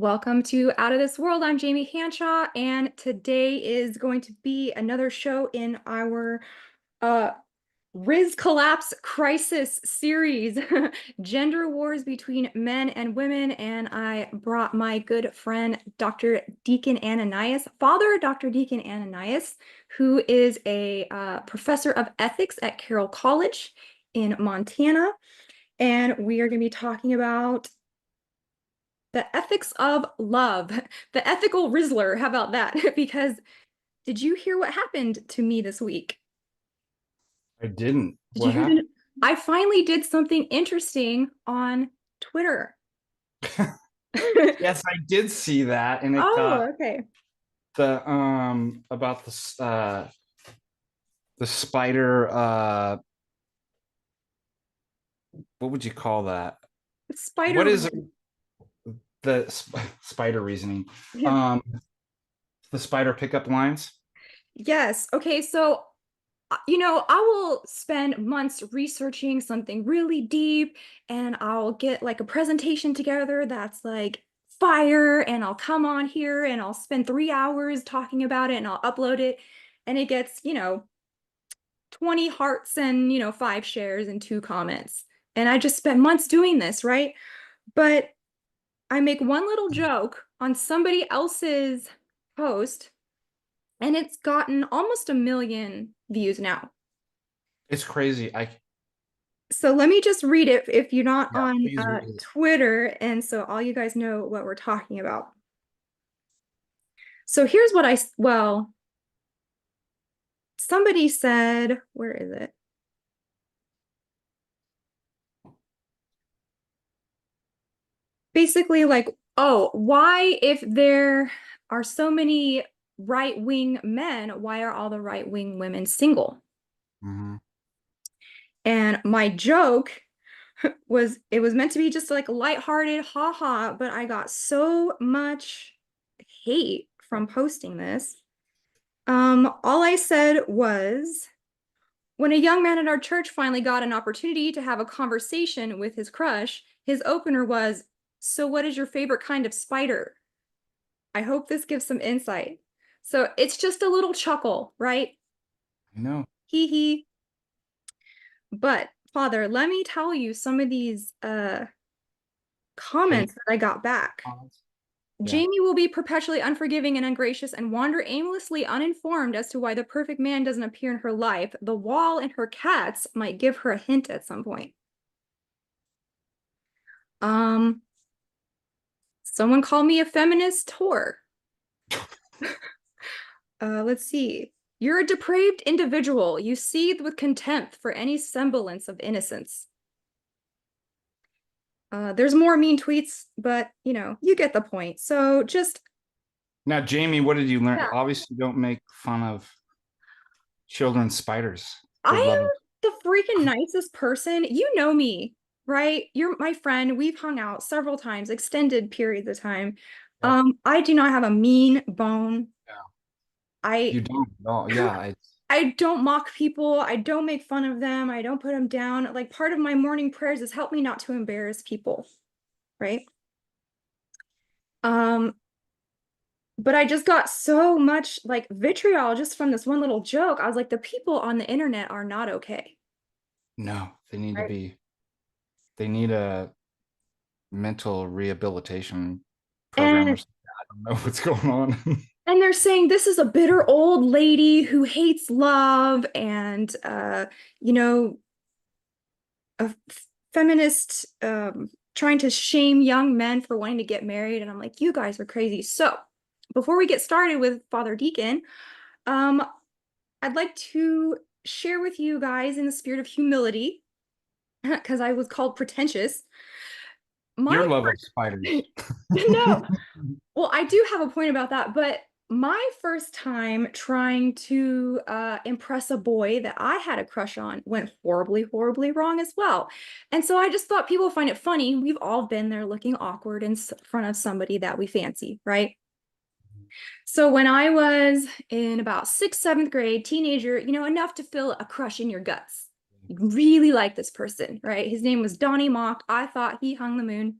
Welcome to Out of This World. I'm Jamie Hanshaw, and today is going to be another show in our uh, Rizz Collapse Crisis series, Gender Wars Between Men and Women. And I brought my good friend, Dr. Deacon Ananias, Father Dr. Deacon Ananias, who is a professor of ethics at Carroll College in Montana. And we are going to be talking about the ethics of love, the ethical Rizzler. How about that? Because did you hear what happened to me this week? I didn't. Did you What hear happened? I finally did something interesting on Twitter. Yes, I did see that, and it Oh, got okay. the about the spider what would you call that? What Spider. is it? The spider reasoning? Yeah. Um the spider pickup lines? Yes. Okay. So, I will spend months researching something really deep, and I'll get like a presentation together that's like fire, and I'll come on here and I'll spend 3 hours talking about it and I'll upload it, and it gets, 20 hearts and, 5 shares and 2 comments. And I just spent months doing this, right? But I make one little joke on somebody else's post, and it's gotten almost 1 million views now. It's crazy. So let me just read it if you're not Yeah, on please read it. Twitter, and so all you guys know what we're talking about. So here's what well, somebody said, where is it? Basically, like, oh, why, if there are so many right-wing men, why are all the right-wing women single? Mhm. And my joke was, it was meant to be just like lighthearted, haha, but I got so much hate from posting this. All I said was, when a young man at our church finally got an opportunity to have a conversation with his crush, his opener was, "So what is your favorite kind of spider?" I hope this gives some insight. So it's just a little chuckle, right? I know. Hee hee. But Father, let me tell you some of these Hate comments that I got back. comments. Yeah. Jamie will be perpetually unforgiving and ungracious and wander aimlessly uninformed as to why the perfect man doesn't appear in her life. The wall and her cats might give her a hint at some point. Um, Someone called me a feminist whore. Let's see. You're a depraved individual. You seethe with contempt for any semblance of innocence. There's more mean tweets, but you get the point. So just, Now, Jamie, what did you learn? yeah, Obviously, don't make fun of children's spiders I for the love of. am the freaking nicest person. You know me, right? You're my friend. We've hung out several times, extended periods of time. Yep. I do not have a mean bone. Yeah. I You don't at all. Yeah. I don't mock people. I don't make fun of them. I don't put them down. Like, part of my morning prayers is help me not to embarrass people, right? Um, but I just got so much like vitriol just from this one little joke. I was like, the people on the internet are not okay. No, they need to Right? be. They need a mental rehabilitation program or And something. I don't know what's going on. and they're saying this is a bitter old lady who hates love, and you know, a feminist trying to shame young men for wanting to get married. And I'm like, you guys are crazy. So before we get started with Father Deacon, um, I'd like to share with you guys, in the spirit of humility, because I was called pretentious. My Your love of spiders. no, well, I do have a point about that, but my first time trying to impress a boy that I had a crush on went horribly, horribly wrong as well. And so I just thought people find it funny. We've all been there looking awkward in front of somebody that we fancy, right? So when I was in about sixth, seventh grade, teenager, enough to feel a crush in your guts. You really like this person, right? His name was Donnie Mock. I thought he hung the moon.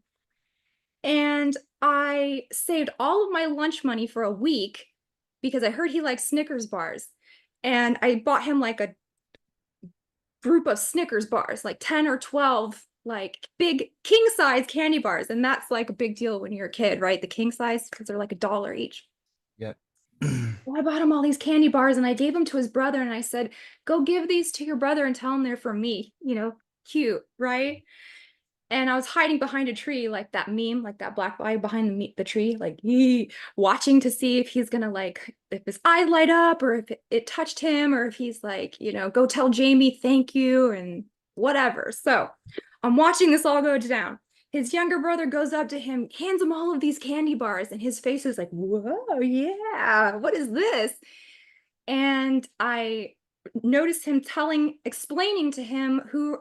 And I saved all of my lunch money for a week because I heard he likes Snickers bars. And I bought him like a group of Snickers bars, like 10 or 12, like big king size candy bars. And that's like a big deal when you're a kid, right? The king size, because they're like $1 each. Yep. Well, I bought him all these candy bars and I gave them to his brother and I said, go give these to your brother and tell him they're for me, cute, right? And I was hiding behind a tree, like that meme, like that black guy behind the tree, like watching to see if he's gonna like if his eyes light up or if it touched him or if he's like, go tell Jamie thank you and whatever. So I'm watching this all go down. His younger brother goes up to him, hands him all of these candy bars, and his face is like, whoa, yeah, what is this? And I noticed him explaining to him who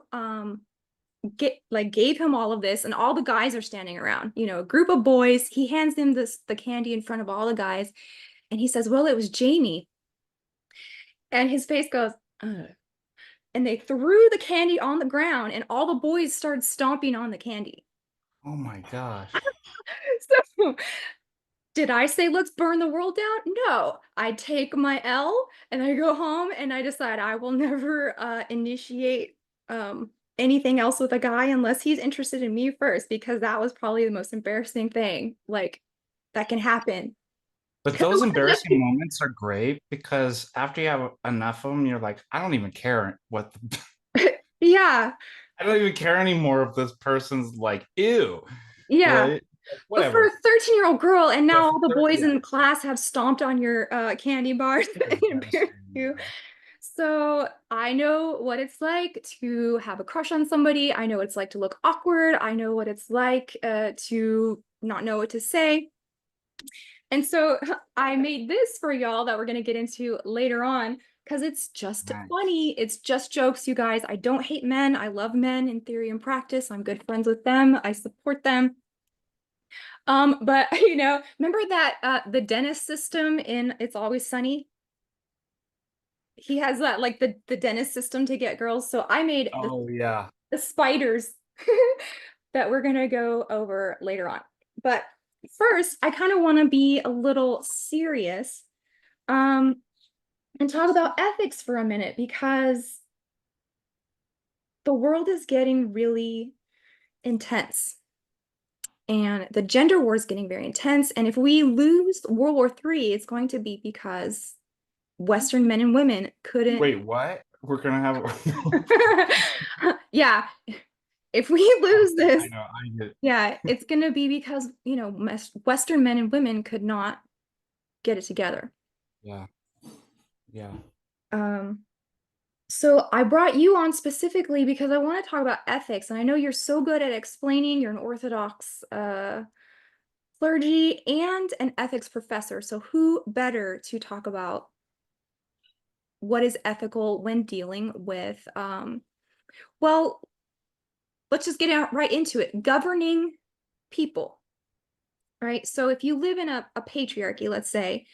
gave him all of this, and all the guys are standing around, a group of boys. He hands him the candy in front of all the guys, and he says, well, it was Jamie. And his face goes, ugh. And they threw the candy on the ground, and all the boys started stomping on the candy. Oh my gosh. So did I say let's burn the world down? No, I take my L and I go home and I decide I will never initiate anything else with a guy unless he's interested in me first, because that was probably the most embarrassing thing like that can happen. But those embarrassing moments are great because after you have enough of them, you're like, I don't even care Yeah, I don't even care anymore if this person's like, ew, yeah. right? But for a Whatever. 13-year-old girl, and But now for all the boys yeah, in class have stomped on your candy bars it is and embarrassed devastating. you. Yeah. So I know what it's like to have a crush on somebody. I know what it's like to look awkward. I know what it's like to not know what to say. And so I made this for y'all that we're going to get into later on because it's just Nice. funny. It's just jokes, you guys. I don't hate men. I love men in theory and practice. I'm good friends with them. I support them. But remember that the dentist system in It's Always Sunny? He has that like the dentist system to get girls. So I made Oh yeah. the spiders that we're gonna go over later on. But first, I kind of want to be a little serious and talk about ethics for a minute because the world is getting really intense and the gender war is getting very intense. And if we lose World War III, it's going to be because Western men and women couldn't. Wait, what? We're gonna have Yeah, if we lose okay, I this, know, I get yeah, it's going to be because, Western men and women could not get it together. yeah, yeah. Um, so I brought you on specifically because I want to talk about ethics, and I know you're so good at explaining. You're an Orthodox clergy and an ethics professor. So who better to talk about what is ethical when dealing with, well, let's just get out right into it. Governing people, right? So if you live in a patriarchy, let's say,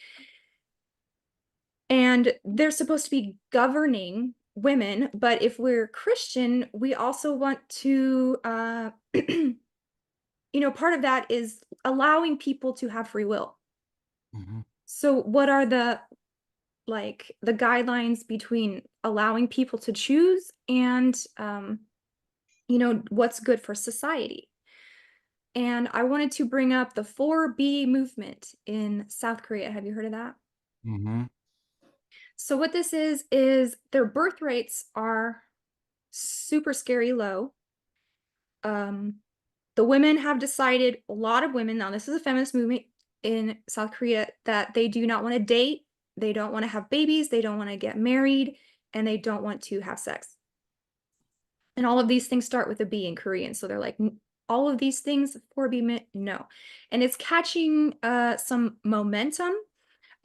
and they're supposed to be governing women, but if we're Christian, we also want to, part of that is allowing people to have free will. Mhm. So what are the guidelines between allowing people to choose and what's good for society? And I wanted to bring up the 4B movement in South Korea. Have you heard of that? Mhm. So what this is their birth rates are super scary low. Um, the women have decided, a lot of women, now this is a feminist movement in South Korea, that they do not want to date, they don't want to have babies, they don't want to get married, and they don't want to have sex. And all of these things start with a B in Korean. So they're like, all of these things for B, no. And it's catching some momentum.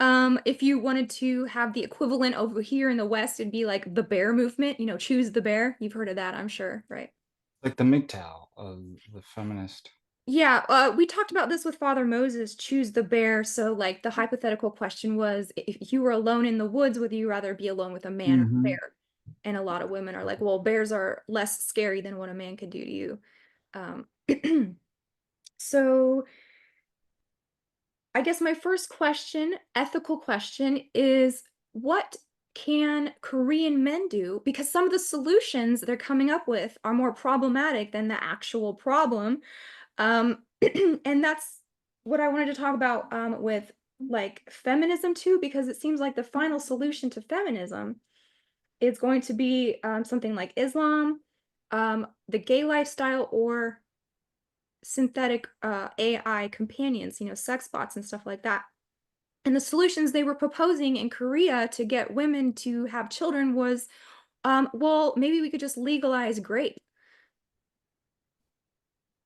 If you wanted to have the equivalent over here in the West, it'd be like the bear movement, choose the bear. You've heard of that, I'm sure, right? Like the MGTOW of the feminist. Yeah, we talked about this with Father Moses, choose the bear. So, like, the hypothetical question was, if you were alone in the woods, would you rather be alone with a man or a Mhm. bear? And a lot of women are like, well, bears are less scary than what a man could do to you. Um, So I guess my first question, ethical question, is what can Korean men do? Because some of the solutions they're coming up with are more problematic than the actual problem. Um, and that's what I wanted to talk about with like feminism too, because it seems like the final solution to feminism is going to be something like Islam, the gay lifestyle, or synthetic AI companions, sex bots and stuff like that. And the solutions they were proposing in Korea to get women to have children was, well, maybe we could just legalize grape.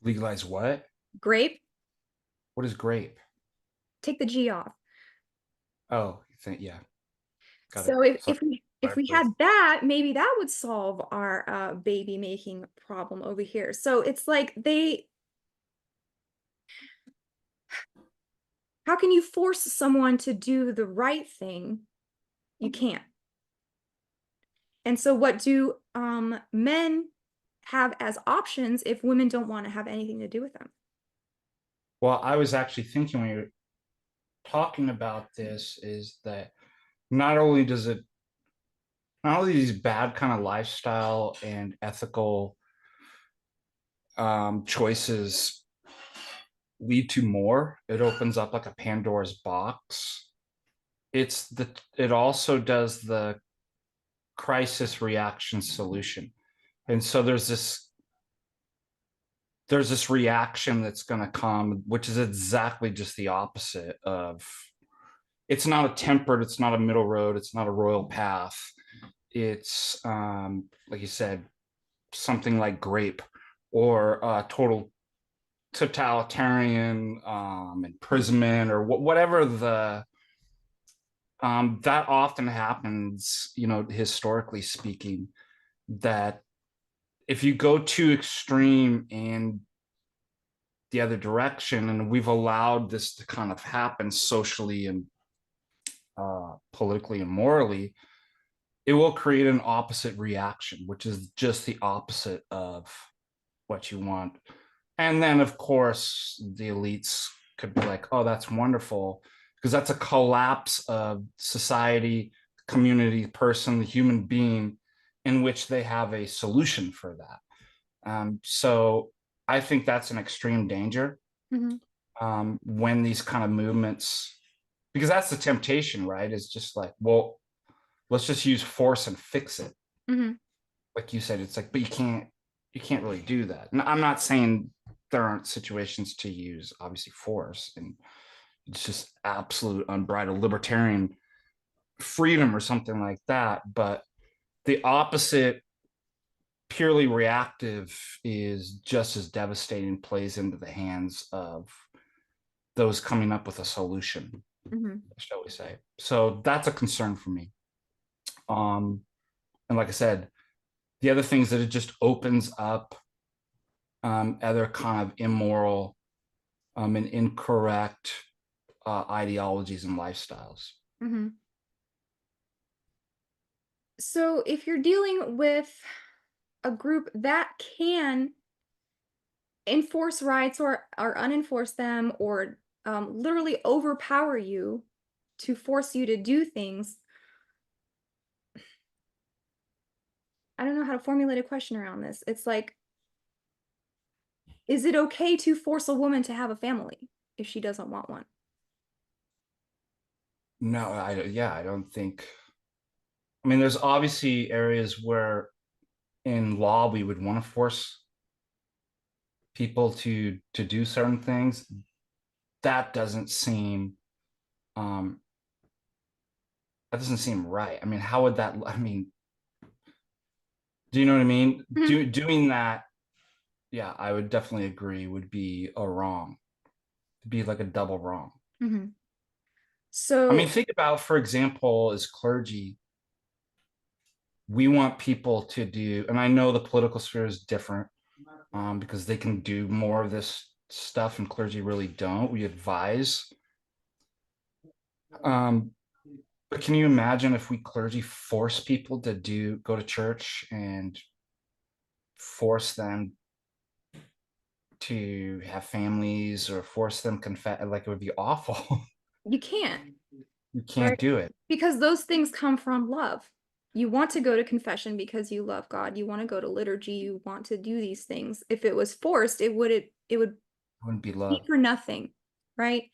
Legalize what? Grape, What is grape? take the G off. Oh, you think, yeah, got it. So if Sorry, if we if sorry we for had this. that, maybe that would solve our baby making problem over here. So it's like how can you force someone to do the right thing? You can't. And so what do men have as options if women don't want to have anything to do with them? Well, I was actually thinking when you were talking about this is that not only does it not only these bad kind of lifestyle and ethical choices lead to more, it opens up like a Pandora's box. It also does the crisis reaction solution. And so there's this reaction that's going to come, which is exactly just the opposite of, it's not a tempered, it's not a middle road, it's not a royal path. It's like you said, something like grape, or total totalitarian imprisonment, or whatever the that often happens, historically speaking, that if you go too extreme in the other direction, and we've allowed this to kind of happen socially and politically and morally, it will create an opposite reaction, which is just the opposite of what you want. And then, of course, the elites could be like, oh, that's wonderful, because that's a collapse of society, community, person, the human being, in which they have a solution for that. So I think that's an extreme danger Mhm, when these kind of movements, because that's the temptation, right? Is just like, well, let's just use force and fix it. mhm, Like you said, it's like, but you can't really do that. And I'm not saying there aren't situations to use obviously force, and it's just absolute unbridled libertarian freedom or something like that. But the opposite, purely reactive, is just as devastating, plays into the hands of those coming up with a solution, mhm, shall we say. So that's a concern for me. Um, and like I said, the other things that it just opens up other kind of immoral and incorrect ideologies and lifestyles. mhm. So if you're dealing with a group that can enforce rights or unenforce them or literally overpower you to force you to do things, I don't know how to formulate a question around this. It's like, is it okay to force a woman to have a family if she doesn't want one? No, I don't think. I mean, there's obviously areas where in law we would want to force people to do certain things. That doesn't seem um, that doesn't seem right. I mean, how would that? I mean, do you know what I mean? Mhm, Doing that, yeah, I would definitely agree, would be a wrong. It'd be like a double wrong. mhm. I mean, So, think about, for example, as clergy, we want people to do, and I know the political sphere is different, because they can do more of this stuff and clergy really don't. We advise. Um, but can you imagine if we clergy force people to go to church and force them to have families or force them confess. Like, it would be awful. You can't, You right? can't do it. Because those things come from love. You want to go to confession because you love God. You want to go to liturgy. You want to do these things. If it was forced, it would It wouldn't be be love. for nothing, right?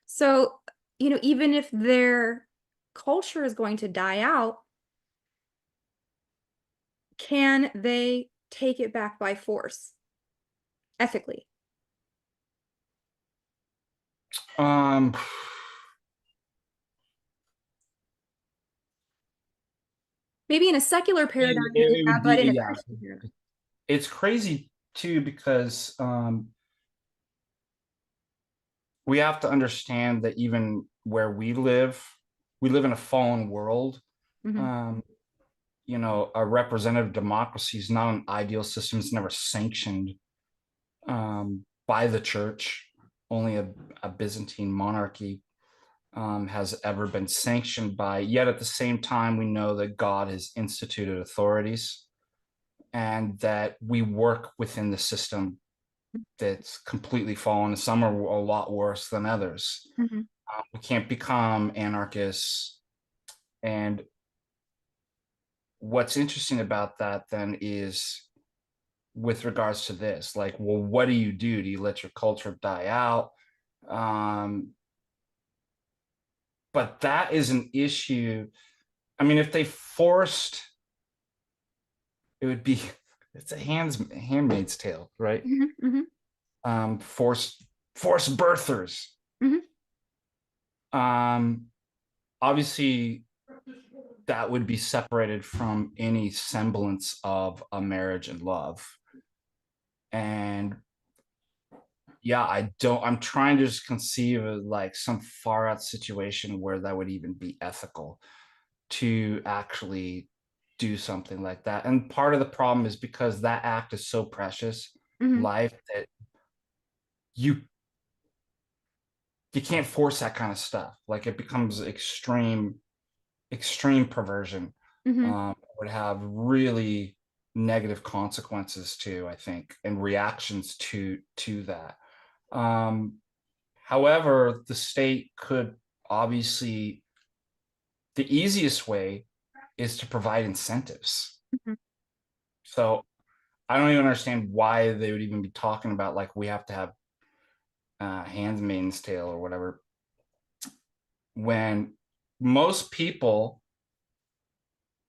So, even if their culture is going to die out, can they take it back by force ethically? Um, Maybe in a secular paradigm, it yeah, would but in be, a yeah. Christian paradigm. It's crazy too because we have to understand that even where we live in a fallen world. Mhm, Um, a representative democracy is not an ideal system. It's never sanctioned by the church. Only a Byzantine monarchy has ever been sanctioned by. Yet at the same time, we know that God has instituted authorities and that we work within the system that's completely fallen. Some are a lot worse than others. mhm, We can't become anarchists. And what's interesting about that then is with regards to this, like, well, what do you do? Do you let your culture die out? Um, but that is an issue. I mean, if they forced, it would be, it's a handmaid's tale, right? mhm, mhm, Forced birthers. mhm, Um, Obviously, that would be separated from any semblance of a marriage and love. And yeah, I'm trying to just conceive of like some far out situation where that would even be ethical to actually do something like that. And part of the problem is because that act is so precious, mhm, life, that you you can't force that kind of stuff. Like, it becomes extreme perversion. mhm, Would have really negative consequences too, I think, and reactions to that. Um, However, the state could obviously, the easiest way is to provide incentives. mhm, So I don't even understand why they would even be talking about like we have to have handmaid's tale or whatever, when most people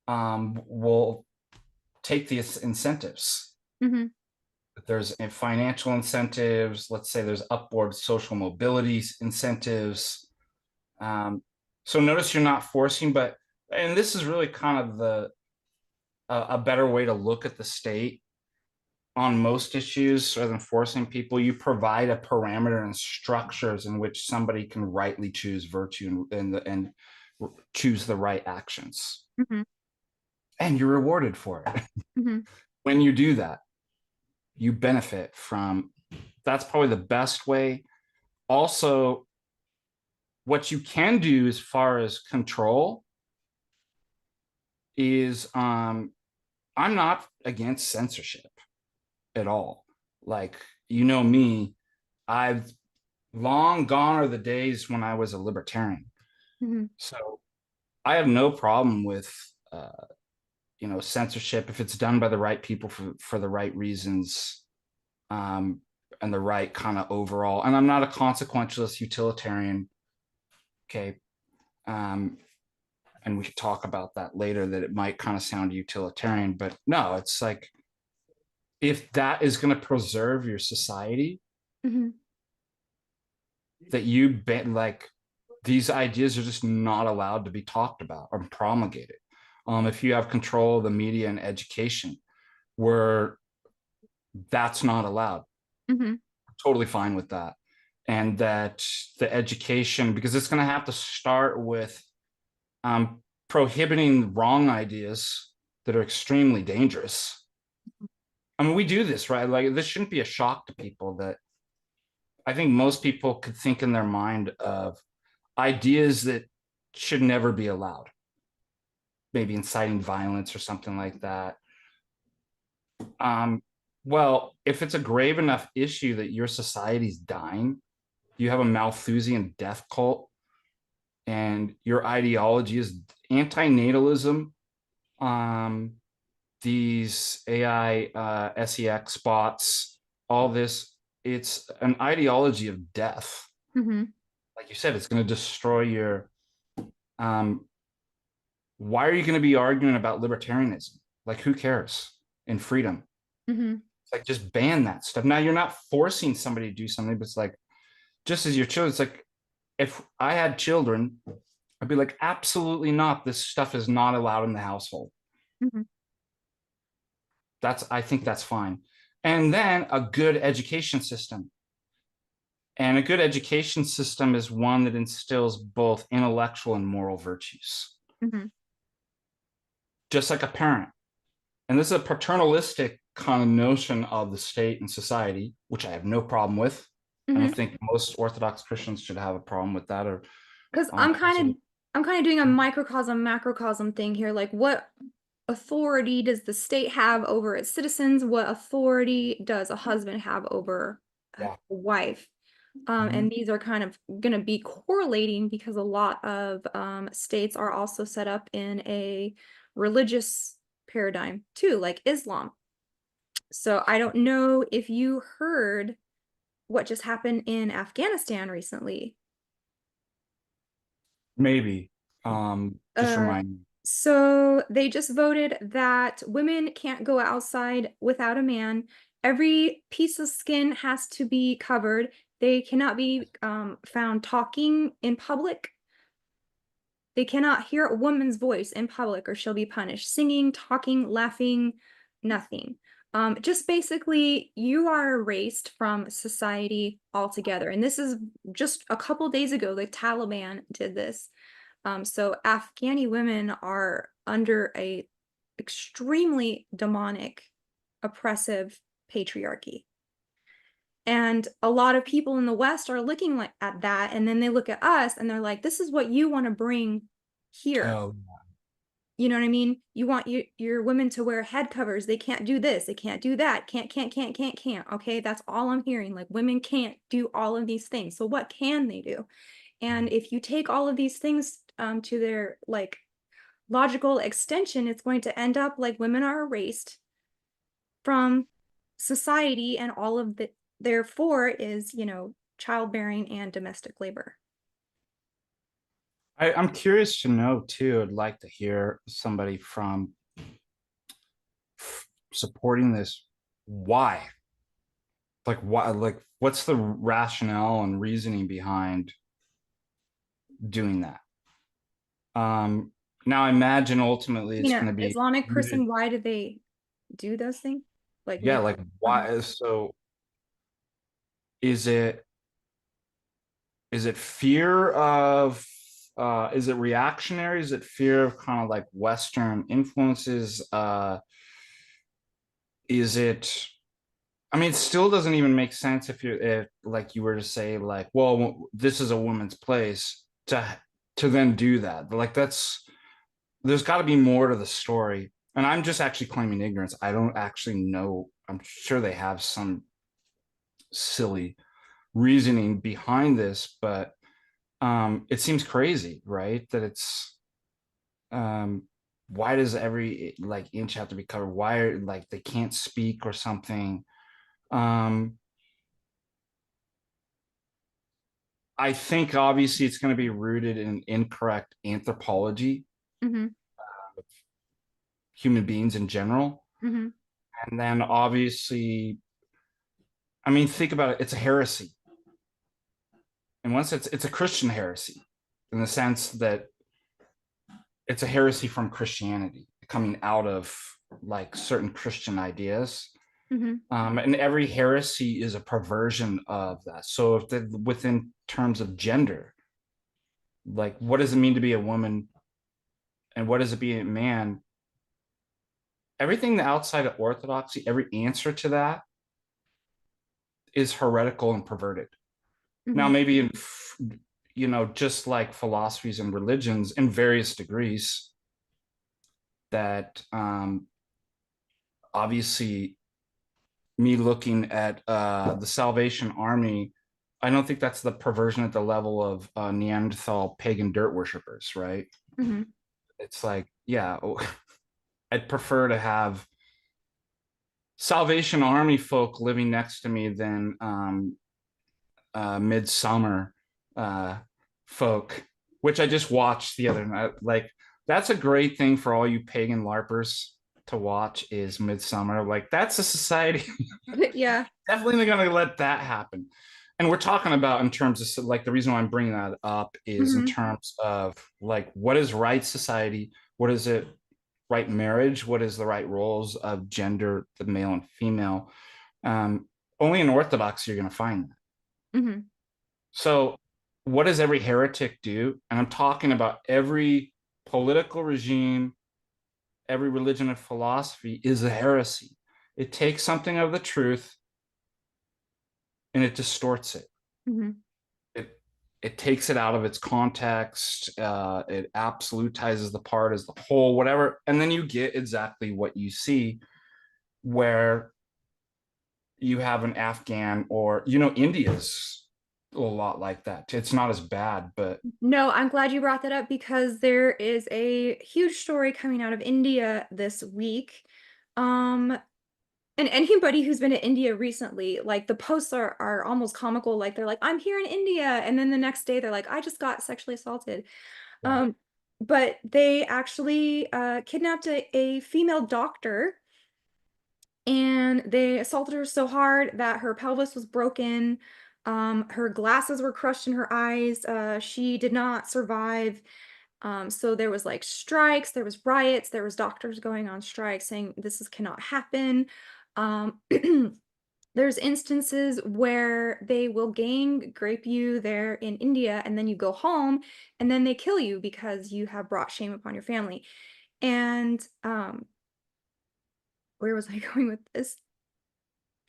will take the incentives. mhm, There's financial incentives. Let's say there's upward social mobility incentives. So notice you're not forcing, but and this is really kind of the a better way to look at the state on most issues rather than forcing people. You provide a parameter and structures in which somebody can rightly choose virtue and choose the right actions, mhm, and you're rewarded for it. mhm, When you do that, you benefit from. That's probably the best way. Also, what you can do as far as control is I'm not against censorship at all. Like, me, I've long gone are the days when I was a libertarian. mhm, So I have no problem with censorship if it's done by the right people for the right reasons, um, and the right kind of overall. And I'm not a consequentialist utilitarian. Okay. Um, and we could talk about that later, that it might kind of sound utilitarian, but no, it's like, if that is going to preserve your society, mhm, that you bet, like, these ideas are just not allowed to be talked about or promulgated. If you have control of the media and education, where that's not allowed, mhm, I'm totally fine with that. And that the education, because it's going to have to start with um, prohibiting wrong ideas that are extremely dangerous. I mean, we do this, right? Like, this shouldn't be a shock to people. That I think most people could think in their mind of ideas that should never be allowed, maybe inciting violence or something like that. Um, Well, if it's a grave enough issue that your society's dying, you have a Malthusian death cult, and your ideology is antinatalism, um, these AI sex bots, all this, it's an ideology of death. Mm-hmm. Like you said, it's going to destroy your. Um, why are you going to be arguing about libertarianism? Like, who cares? And freedom. Mm-hmm. It's like, just ban that stuff. Now, you're not forcing somebody to do something, but it's like, just as your children, it's like, if I had children, I'd be like, absolutely not. This stuff is not allowed in the household. Mm-hmm. I think that's fine. And then a good education system. And a good education system is one that instills both intellectual and moral virtues, Mm-hmm. just like a parent. And this is a paternalistic kind of notion of the state and society, which I have no problem with. I don't Mm-hmm. think most Orthodox Christians should have a problem with that, or Because also, I'm kind of doing a microcosm macrocosm thing here. Like, what authority does the state have over its citizens? What authority does a husband have over a yeah. wife? Mhm. And these are kind of going to be correlating because a lot of states are also set up in a religious paradigm too, like Islam. So I don't know if you heard what just happened in Afghanistan recently. Maybe. Just Uh, remind me. so they just voted that women can't go outside without a man. Every piece of skin has to be covered. They cannot be found talking in public. They cannot hear a woman's voice in public or she'll be punished. Singing, talking, laughing, nothing. Just basically, you are erased from society altogether. And this is just a couple days ago, the Taliban did this. So Afghani women are under a extremely demonic, oppressive patriarchy. And a lot of people in the West are looking like at that, and then they look at us and they're like, this is what you want to bring here. Oh, You know what I mean? You want your women to wear head covers. They can't do this. They can't do that. Can't. Okay, that's all I'm hearing. Like women can't do all of these things. So what can they do? And if you take all of these things to their like logical extension, it's going to end up like women are erased from society, and all of the therefore is, childbearing and domestic labor. I'm curious to know too. I'd like to hear somebody from supporting this. Why? Like, why? Like, what's the rationale and reasoning behind doing that? Um, Now I imagine ultimately it's Being going an to be Islamic rooted. person, why do they do those things? Like Yeah, make like uh-huh. why? So is it fear of is it reactionary? Is it fear of kind of like Western influences? Is it, I mean, it still doesn't even make sense if like you were to say like, well, this is a woman's place to then do that. Like that's, there's got to be more to the story. And I'm just actually claiming ignorance. I don't actually know. I'm sure they have some silly reasoning behind this, but it seems crazy, right? That it's um why does every like inch have to be covered? Why are like they can't speak or something? Um I think obviously it's going to be rooted in incorrect anthropology Mm-hmm. of human beings in general. Mm-hmm. And then obviously, I mean, think about it, it's a heresy. And once it's a Christian heresy in the sense that it's a heresy from Christianity coming out of like certain Christian ideas. Mm-hmm. And every heresy is a perversion of that. So if within terms of gender, like what does it mean to be a woman and what does it be a man? Everything outside of orthodoxy, every answer to that is heretical and perverted. Now, Mm-hmm. maybe in just like philosophies and religions in various degrees, that obviously me looking at the Salvation Army, I don't think that's the perversion at the level of Neanderthal pagan dirt worshippers, right? Hmm. It's like, yeah, I'd prefer to have Salvation Army folk living next to me than Midsummer uh, folk, which I just watched the other night. Like, that's a great thing for all you pagan LARPers to watch is Midsummer. Like, that's a society. Yeah. Definitely going to let that happen. And we're talking about in terms of like the reason why I'm bringing that up is in Hmm. terms of like what is right society, what is it right marriage, what is the right roles of gender, the male and female. Um, Only in Orthodox you're going to find that. Hmm. So, what does every heretic do? And I'm talking about every political regime, every religion and philosophy is a heresy. It takes something of the truth and it distorts it. Hmm. It it takes it out of its context. It absolutizes the part as the whole, whatever, and then you get exactly what you see, where you have an Afghan or India's a lot like that. It's not as bad, but No, I'm glad you brought that up because there is a huge story coming out of India this week. Um, and anybody who's been to India recently, like the posts are almost comical. Like they're like, I'm here in India, and then the next day they're like, I just got sexually assaulted. yeah. Um, but they actually kidnapped a female doctor and they assaulted her so hard that her pelvis was broken. Her glasses were crushed in her eyes. She did not survive. So there was like strikes, there was riots, there was doctors going on strike saying cannot happen. Um, there's instances where they will gang rape you there in India, and then you go home, and then they kill you because you have brought shame upon your family. And where was I going with this?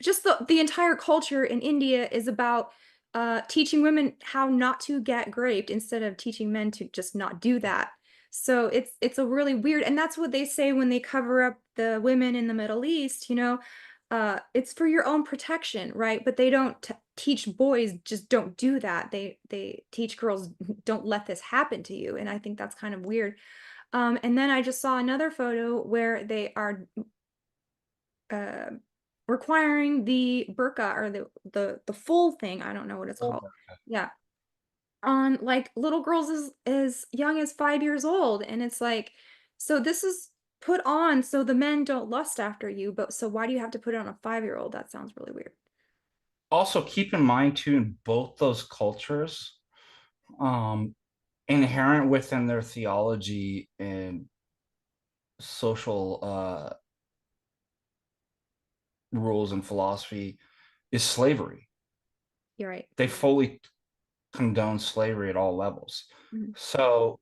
Just the entire culture in India is about teaching women how not to get raped instead of teaching men to just not do that. So it's a really weird, and that's what they say when they cover up the women in the Middle East. It's for your own protection, right? But they don't teach boys just don't do that. They teach girls don't let this happen to you, and I think that's kind of weird. And then I just saw another photo where they are uh, requiring the burqa or the full thing, I don't know what it's called. Yeah. On like little girls as young as 5 years old. And it's like, so this is put on so the men don't lust after you, but so why do you have to put it on a 5-year-old? That sounds really weird. Also keep in mind too, in both those cultures, um, inherent within their theology and social rules and philosophy is slavery. You're right. They fully condone slavery at all levels. Mhm. So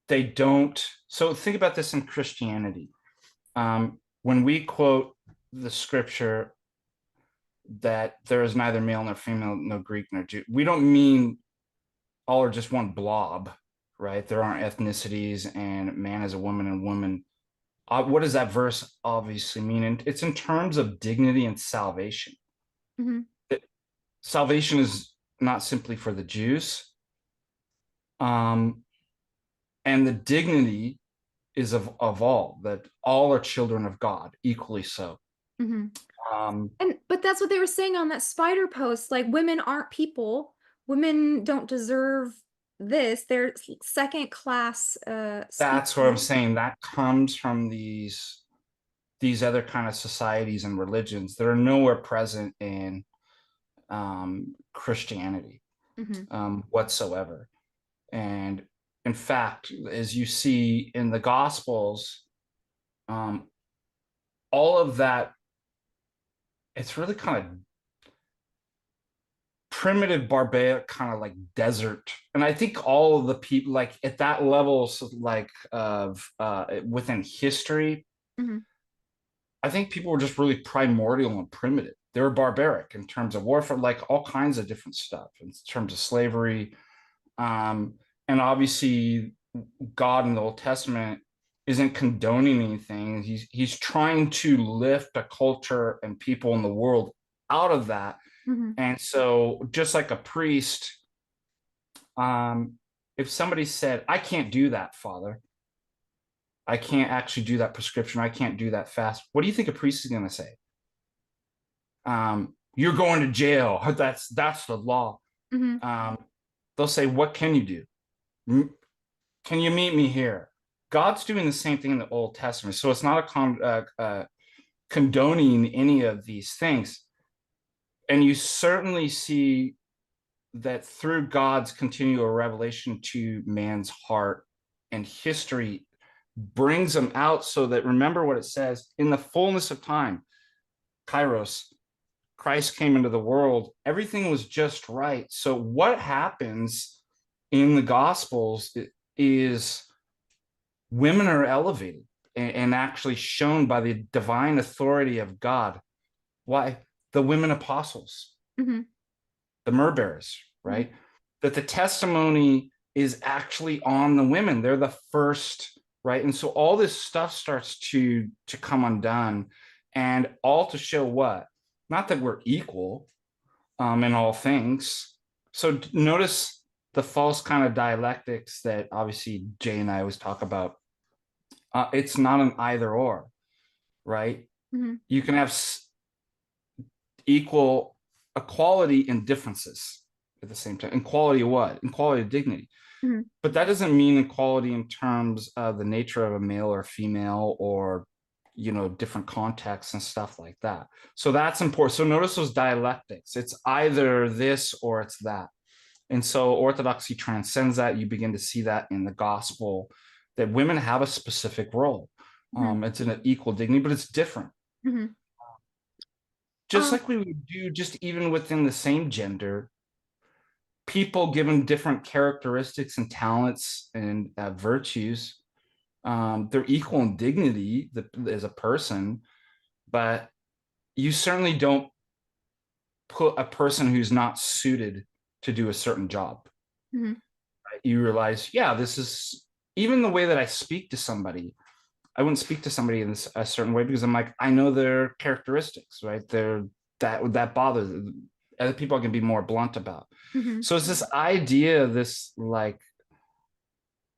they don't. So think about this in Christianity. When we quote the scripture that there is neither male nor female, no Greek nor Jew, we don't mean all are just one blob, right? There aren't ethnicities and man is a woman and woman. What does that verse obviously mean? And it's in terms of dignity and salvation. Mhm. It, Salvation is not simply for the Jews, um, and the dignity is of all, that all are children of God, equally so. Mhm. Um, And but that's what they were saying on that spider post. Like women aren't people. Women don't deserve this. They're second class that's what I'm species. saying. That comes from these other kind of societies and religions that are nowhere present in Christianity Hmm. whatsoever. And in fact, as you see in the Gospels, um, all of that, it's really kind of primitive, barbaric, kind of like desert. And I think all of the people, like at that level, so like of within history, Hmm. I think people were just really primordial and primitive. They were barbaric in terms of warfare, like all kinds of different stuff in terms of slavery. Um, and obviously, God in the Old Testament isn't condoning anything. He's trying to lift a culture and people in the world out of that. Mhm. And so, just like a priest, if somebody said, "I can't do that, Father. I can't actually do that prescription. I can't do that fast," what do you think a priest is going to say? You're going to jail. That's the law. Mhm. Um, they'll say, "What can you do? Can you meet me here?" God's doing the same thing in the Old Testament, so it's not condoning any of these things. And you certainly see that through God's continual revelation to man's heart, and history brings them out, so that, remember what it says, in the fullness of time, Kairos, Christ came into the world, everything was just right. So what happens in the Gospels is women are elevated and actually shown by the divine authority of God. Why? The women apostles, Mhm. the myrrh bearers, Mhm. right? That the testimony is actually on the women. They're the first, right? And so all this stuff starts to come undone, and all to show what? Not that we're equal in all things. So notice the false kind of dialectics that obviously Jay and I always talk about. It's not an either or, right? Mhm. You can have equal equality and differences at the same time. Equality of what? Equality of dignity. Mhm. But that doesn't mean equality in terms of the nature of a male or female, or different contexts and stuff like that. So that's important. So notice those dialectics. It's either this or it's that. And so orthodoxy transcends that. You begin to see that in the gospel, that women have a specific role. Mhm. It's an equal dignity, but it's different. Mhm. Just Um, like we would do just even within the same gender, people given different characteristics and talents and virtues, they're equal in dignity as a person, but you certainly don't put a person who's not suited to do a certain job. mhm. You realize, yeah, this is, even the way that I speak to somebody, I wouldn't speak to somebody in a certain way, because I'm like, I know their characteristics, right? They're that bothers other people. I can be more blunt about. Mhm. So it's this idea, this like,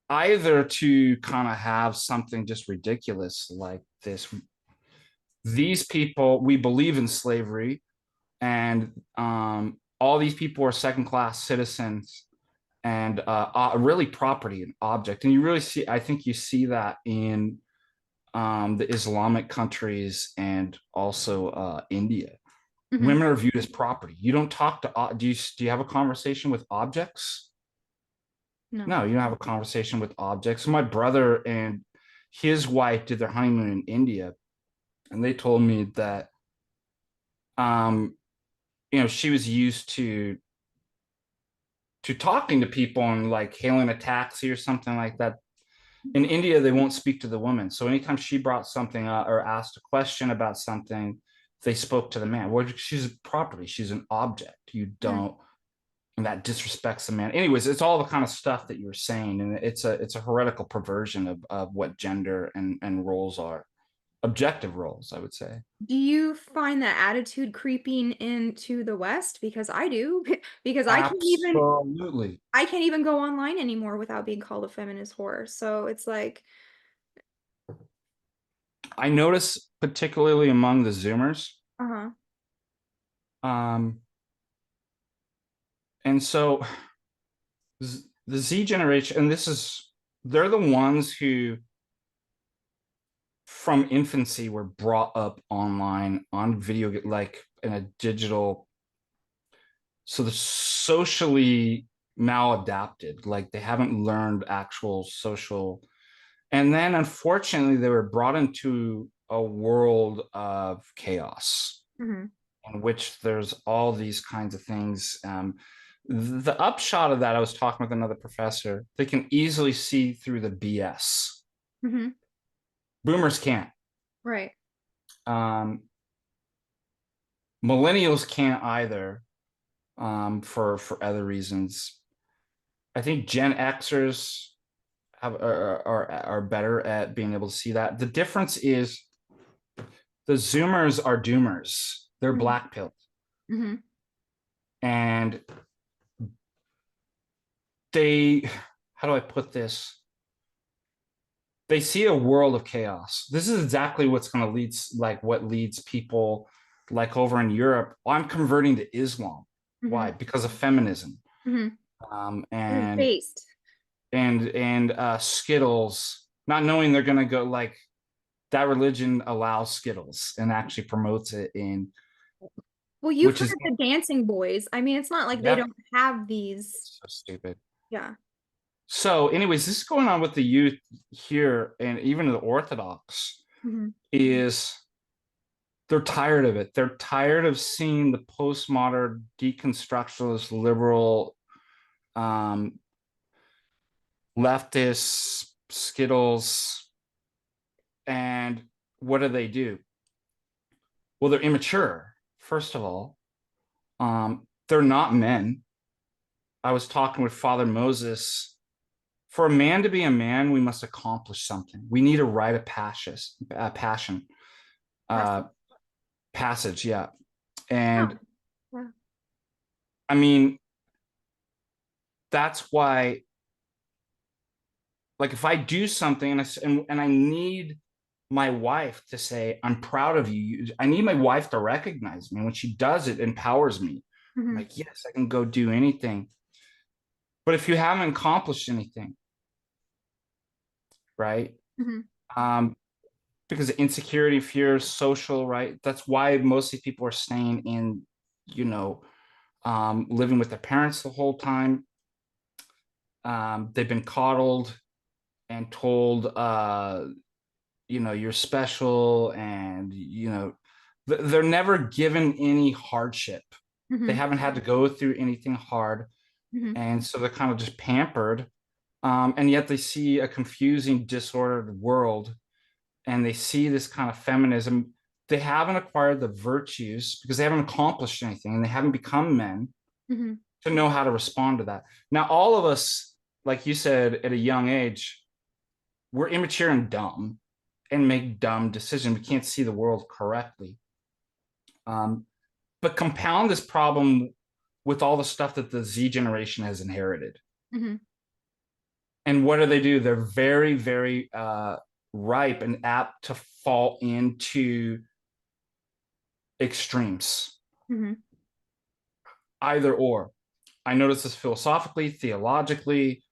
either to kind of have something just ridiculous like this. These people, we believe in slavery, and all these people are second class citizens, and really property and object. And you really see, I think you see that in the Islamic countries, and also India. Mhm. Women are viewed as property. You don't talk to, do you have a conversation with objects? No. No, you don't have a conversation with objects. My brother and his wife did their honeymoon in India, and they told me that um, she was used to talking to people and like hailing a taxi or something like that. In India, they won't speak to the woman. So anytime she brought something up or asked a question about something, they spoke to the man. Well, she's a property. She's an object. You Mhm. don't, and that disrespects the man. Anyways, it's all the kind of stuff that you were saying, and it's a heretical perversion of what gender and roles are, objective roles, I would say. Do you find that attitude creeping into the West? Because I do, because Absolutely. I can't even go online anymore without being called a feminist whore. So it's like, I notice particularly among the Zoomers. uh-huh. Um, and so the Z generation, and they're the ones who from infancy were brought up online on video, like in a digital. So they're socially maladapted, like they haven't learned actual social. And then unfortunately, they were brought into a world of chaos Mhm. in which there's all these kinds of things. The upshot of that, I was talking with another professor, they can easily see through the BS. Mhm. Boomers can't. Right. Um, Millennials can't either, for other reasons. I think Gen Xers are better at being able to see that. The difference is the Zoomers are doomers. They're black pilled, Mm-hmm. and they, how do I put this? They see a world of chaos. This is exactly what's going to lead, like what leads people like over in Europe. Well, I'm converting to Islam. Mm-hmm. Why? Because of feminism. Mm-hmm. Um, It's and based. Skittles, not knowing they're going to go like that religion allows Skittles and actually promotes it in, Well, you've which heard is, of the dancing boys. I mean, it's not like they yep, don't have these. so stupid. Yeah. So, anyways, this is going on with the youth here, and even the Orthodox Mm-hmm. is they're tired of it. They're tired of seeing the postmodern, deconstructionist, liberal, um, leftist Skittles. And what do? Well, they're immature, first of all. They're not men. I was talking with Father Moses. For a man to be a man, we must accomplish something. We need a rite of passion, uh, passage, yeah. Oh, And yeah. I mean, that's why, like, if I do something and I need my wife to say, I'm proud of you. I need my wife to recognize me. When she does, it empowers me. I'm Mm-hmm. like, yes, I can go do anything. But if you haven't accomplished anything, right? Mm-hmm. Um, because of insecurity, fear, social, right? That's why mostly people are staying in, you know, living with their parents the whole time. They've been coddled and told, you're special, and they're never given any hardship. They Mm-hmm. haven't had to go through anything hard, Mm-hmm. and so they're kind of just pampered. And yet they see a confusing, disordered world, and they see this kind of feminism. They haven't acquired the virtues because they haven't accomplished anything, and they haven't become men Mm-hmm. to know how to respond to that. Now, all of us, like you said, at a young age, we're immature and dumb and make dumb decisions. We can't see the world correctly. Um, but compound this problem with all the stuff that the Z generation has inherited. Mm-hmm. And what do? They're very, very ripe and apt to fall into extremes, Mm-hmm. either or. I notice this philosophically, theologically,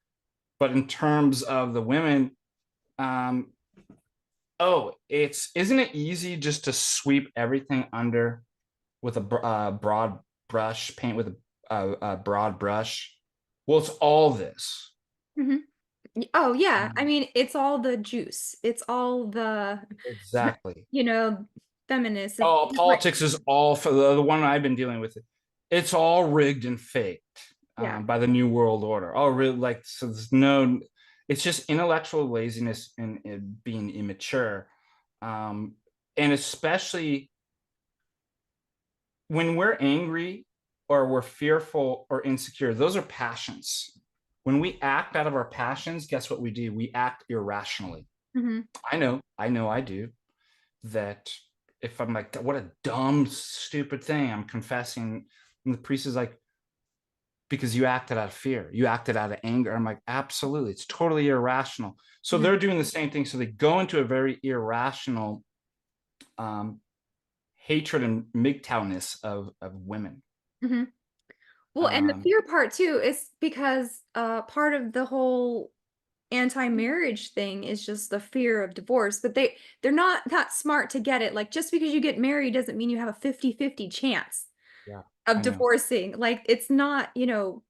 but in terms of the women, um, isn't it easy just to sweep everything under with a broad brush, paint with a broad brush? Well, it's all this. Mm-hmm. Oh, yeah. I Um, mean, it's all the juice. It's all the, exactly. you know, feminists. It's Oh, like, politics is all for the one I've been dealing with. It's all rigged and faked yeah. by the New World Order. Oh, really? Like, so there's no, it's just intellectual laziness and being immature. Um, and especially when we're angry or we're fearful or insecure, those are passions. When we act out of our passions, guess what we do? We act irrationally. Mm-hmm. I do that. If I'm like, what a dumb, stupid thing, I'm confessing. And the priest is like, because you acted out of fear, you acted out of anger. I'm like, absolutely, it's totally irrational. So Mm-hmm. they're doing the same thing. So they go into a very irrational um, hatred and MGTOW-ness of women. Mm-hmm. Well, and the Um, fear part too is because part of the whole anti-marriage thing is just the fear of divorce, but they're not that smart to get it. Like just because you get married doesn't mean you have a 50-50 chance yeah, of I know. divorcing. Like it's not,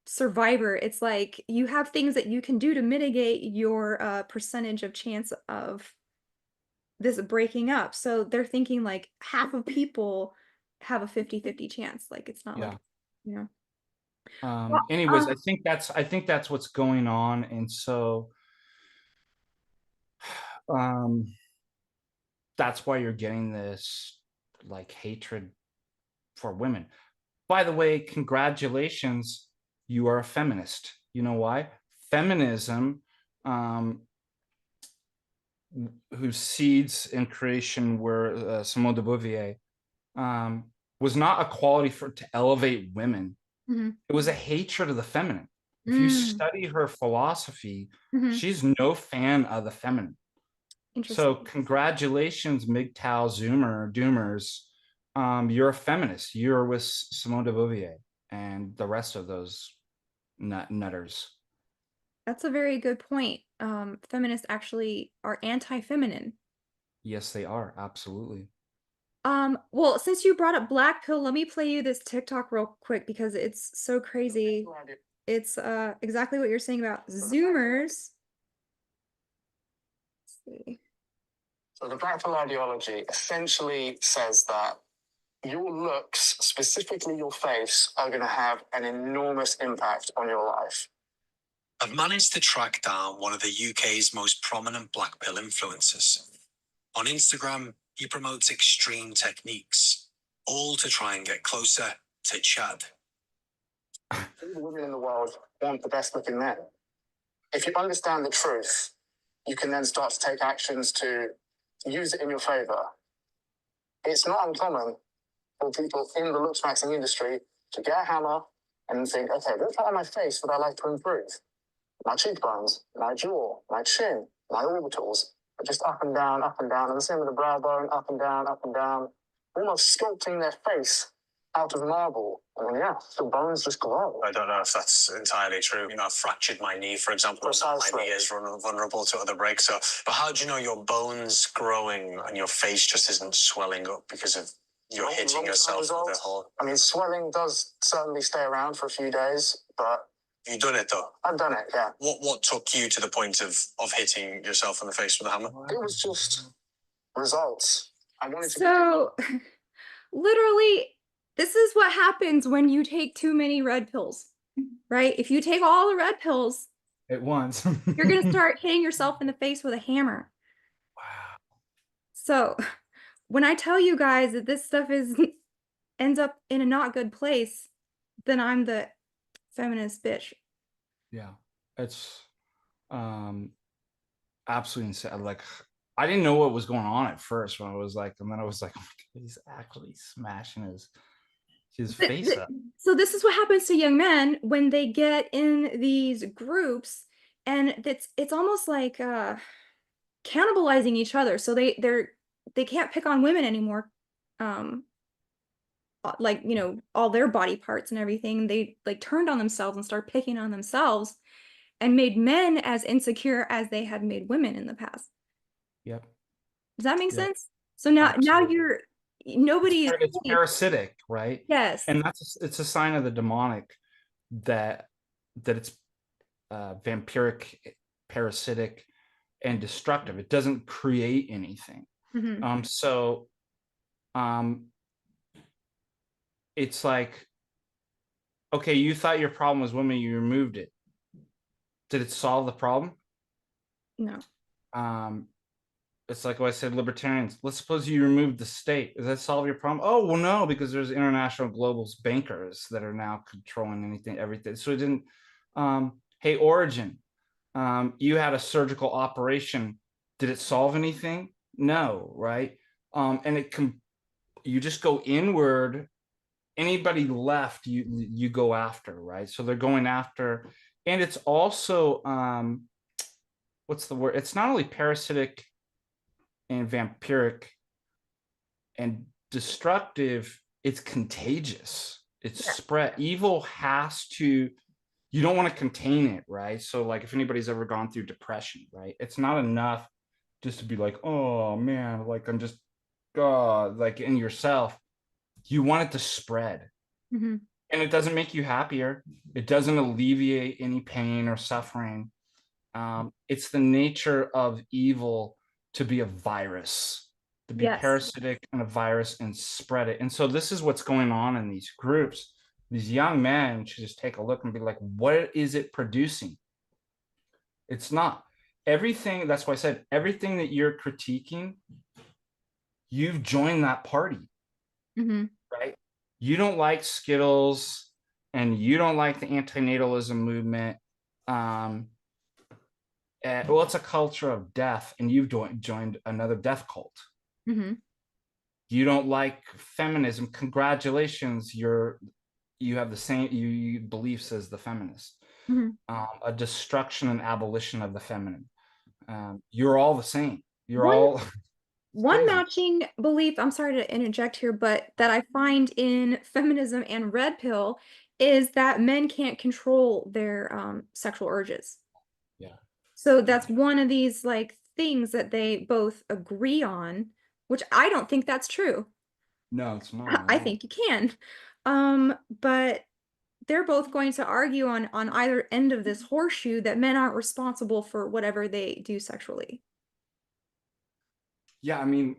survivor. It's like you have things that you can do to mitigate your percentage of chance of this breaking up. So they're thinking like half of people have a 50-50 chance. Like it's not like, Yeah. you know. Well, Anyways, I think that's what's going on, and so um, that's why you're getting this like hatred for women. By the way, congratulations, you are a feminist. You know why? Feminism whose seeds in creation were Simone de Beauvoir, was not a quality to elevate women. Mm-hmm. It was a hatred of the feminine. If you Mm. study her philosophy, Mm-hmm. she's no fan of the feminine. So Interesting. congratulations, MGTOW Doomers. You're a feminist. You're with Simone de Beauvoir and the rest of those nutters. That's a very good point. Feminists actually are anti-feminine. Yes, they are. Absolutely. Well, since you brought up Black Pill, let me play you this TikTok real quick because it's so crazy. It's exactly what you're saying about Zoomers. Let's see. So the Black Pill ideology essentially says that your looks, specifically your face, are going to have an enormous impact on your life. I've managed to track down one of the UK's most prominent Black Pill influencers. On Instagram, he promotes extreme techniques, all to try and get closer to Chad. All the women in the world want the best looking men. If you understand the truth, you can then start to take actions to use it in your favor. It's not uncommon for people in the looks maxing industry to get a hammer and think, okay, what part of my face would I like to improve? My cheekbones, my jaw, my chin, my orbitals are just up and down, and the same with the brow bone, up and down, almost sculpting their face out of marble. And yeah, the bones just glow. I don't know if that's entirely true. You know, I've fractured my knee, for example. Precisely. My knee is vulnerable to other breaks. So, but how do you know your bone's growing and your face just isn't swelling up because of you're hitting yourself with the whole? I mean, swelling does certainly stay around for a few days, but you've done it though. I've done it, yeah. What took you to the point of hitting yourself in the face with a hammer? It was just results. I wanted to. So, literally, this is what happens when you take too many red pills, right? If you take all the red pills at once, you're going to start hitting yourself in the face with a hammer. Wow. So, when I tell you guys that this stuff ends up in a not good place, then I'm the feminist bitch. Yeah, it's absolutely insane. Like, I didn't know what was going on at first when I was like, and then I was like, oh my God, he's actually smashing his face up. So this is what happens to young men when they get in these groups, and it's almost like cannibalizing each other. So they can't pick on women anymore. Like, you know, all their body parts and everything. They like turned on themselves and started picking on themselves and made men as insecure as they had made women in the past. Yep. Does that make sense? So now nobody it's parasitic, right? Yes. And it's a sign of the demonic that it's vampiric, parasitic, and destructive. It doesn't create anything. Mm-hmm. It's like, okay, you thought your problem was women, you removed it. Did it solve the problem? No. It's like what I said, libertarians. Let's suppose you remove the state. Does that solve your problem? Oh, well, no, because there's international global bankers that are now controlling everything. So it didn't. Hey, Origin, you had a surgical operation. Did it solve anything? No, right? And you just go inward. Anybody left, you go after, right? So they're going after, and it's also what's the word? It's not only parasitic and vampiric and destructive, it's contagious. It's spread. Evil has to, you don't want to contain it, right? So like if anybody's ever gone through depression, right? It's not enough just to be like, oh man, like I'm just God, like in yourself. You want it to spread. Mm-hmm. And it doesn't make you happier. It doesn't alleviate any pain or suffering. It's the nature of evil to be a virus, to be parasitic and a virus and spread it. And so this is what's going on in these groups. These young men should just take a look and be like, what is it producing? It's not. Everything, that's why I said, everything that you're critiquing, you've joined that party. Mm-hmm. Right? You don't like Skittles and you don't like the antinatalism movement. And well, it's a culture of death, and you've joined another death cult. Mm-hmm. You don't like feminism. Congratulations, you have the same beliefs as the feminists. Mm-hmm. A destruction and abolition of the feminine. You're all the same. You're One all one crazy. matching belief, I'm sorry to interject here, but that I find in feminism and red pill is that men can't control their sexual urges. Yeah. So that's one of these like things that they both agree on, which I don't think that's true. No, it's not at I all. think you can. But they're both going to argue on either end of this horseshoe that men aren't responsible for whatever they do sexually. Yeah, I mean,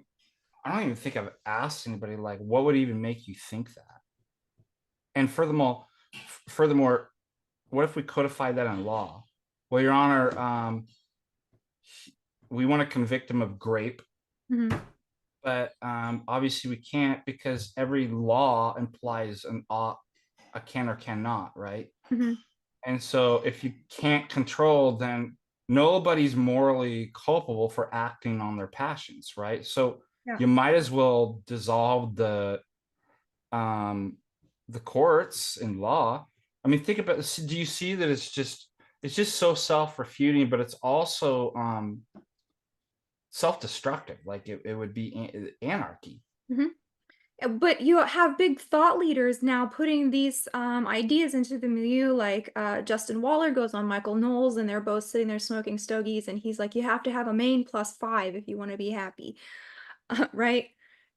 I don't even think I've asked anybody like, what would even make you think that? And furthermore, what if we codify that in law? Well, Your Honor, we want to convict him of grape, Mhm, but obviously we can't because every law implies an ought, a can or cannot, right? mhm. And so if you can't control, then nobody's morally culpable for acting on their passions, right? So Yeah. you might as well dissolve um the courts in law. I mean, think about this. Do you see that it's just so self-refuting, but it's also self-destructive. Like it would be anarchy. Mhm. But you have big thought leaders now putting these ideas into the milieu, like Justin Waller goes on Michael Knowles, and they're both sitting there smoking stogies, and he's like, "You have to have a main plus 5 if you want to be happy." Right?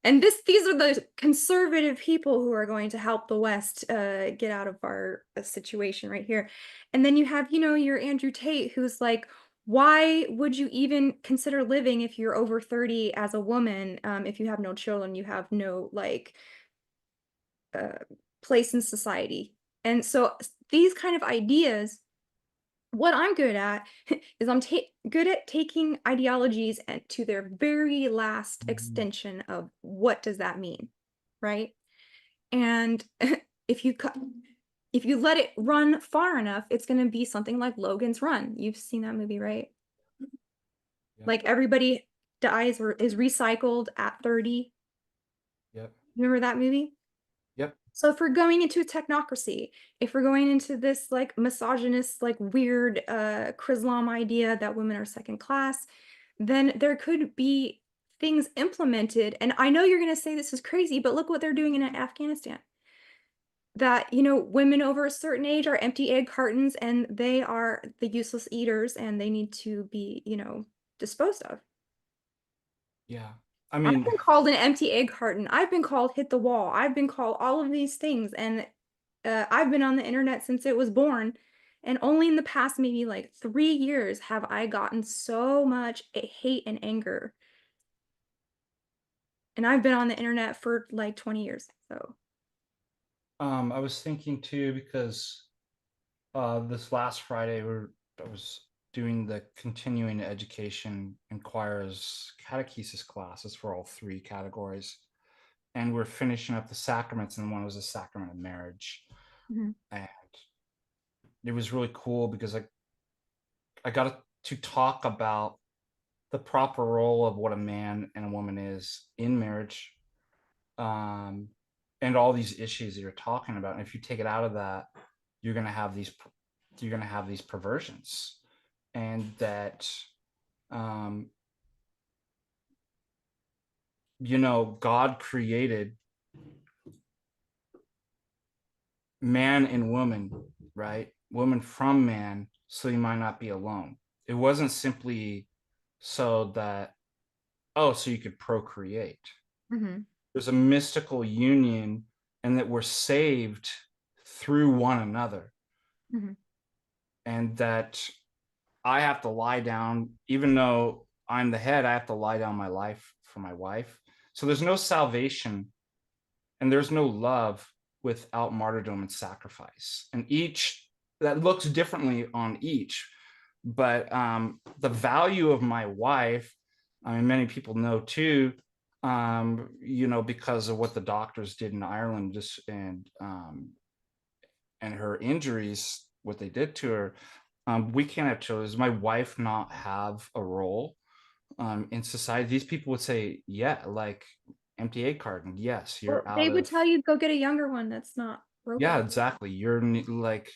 And these are the conservative people who are going to help the West get out of our situation right here. And then you have, your Andrew Tate, who's like, why would you even consider living if you're over 30 as a woman? If you have no children, you have no like uh, place in society. And so these kind of ideas, what I'm good at is good at taking ideologies and to their very last extension of what does that mean, right? And if you cut if you let it run far enough, it's going to be something like Logan's Run. You've seen that movie, right? Yep. Like everybody dies or is recycled at 30. Yep. Remember that movie? Yep. So if we're going into a technocracy, if we're going into this like misogynist, like weird Chrislam idea that women are second class, then there could be things implemented. And I know you're going to say this is crazy, but look what they're doing in Afghanistan. That, women over a certain age are empty egg cartons and they are the useless eaters and they need to be, disposed of. Yeah. I I've mean, been called an empty egg carton. I've been called hit the wall. I've been called all of these things. And I've been on the internet since it was born. And only in the past maybe like 3 years have I gotten so much hate and anger. And I've been on the internet for like 20 years. So, I was thinking too because this last Friday I was doing the continuing education inquirers catechesis classes for all three categories, and we're finishing up the sacraments, and one was the sacrament of marriage, mhm, and it was really cool because I got to talk about the proper role of what a man and a woman is in marriage, um, and all these issues that you're talking about. And if you take it out of that, you're going to have these perversions, and that um, God created man and woman, right? Woman from man, so you might not be alone. It wasn't simply so that, oh, so you could procreate. mhm, There's a mystical union, and that we're saved through one another, mhm, and that I have to lie down, even though I'm the head, I have to lie down my life for my wife. So there's no salvation and there's no love without martyrdom and sacrifice. And each that looks differently on each. But the value of my wife, I mean, many people know too, because of what the doctors did in Ireland, and her injuries, what they did to her. We can't have children. Does my wife not have a role in society? These people would say, yeah, like empty egg carton. Yes, Well, you're out they would of. tell you go get a younger one that's not Yeah, broken. exactly. Like,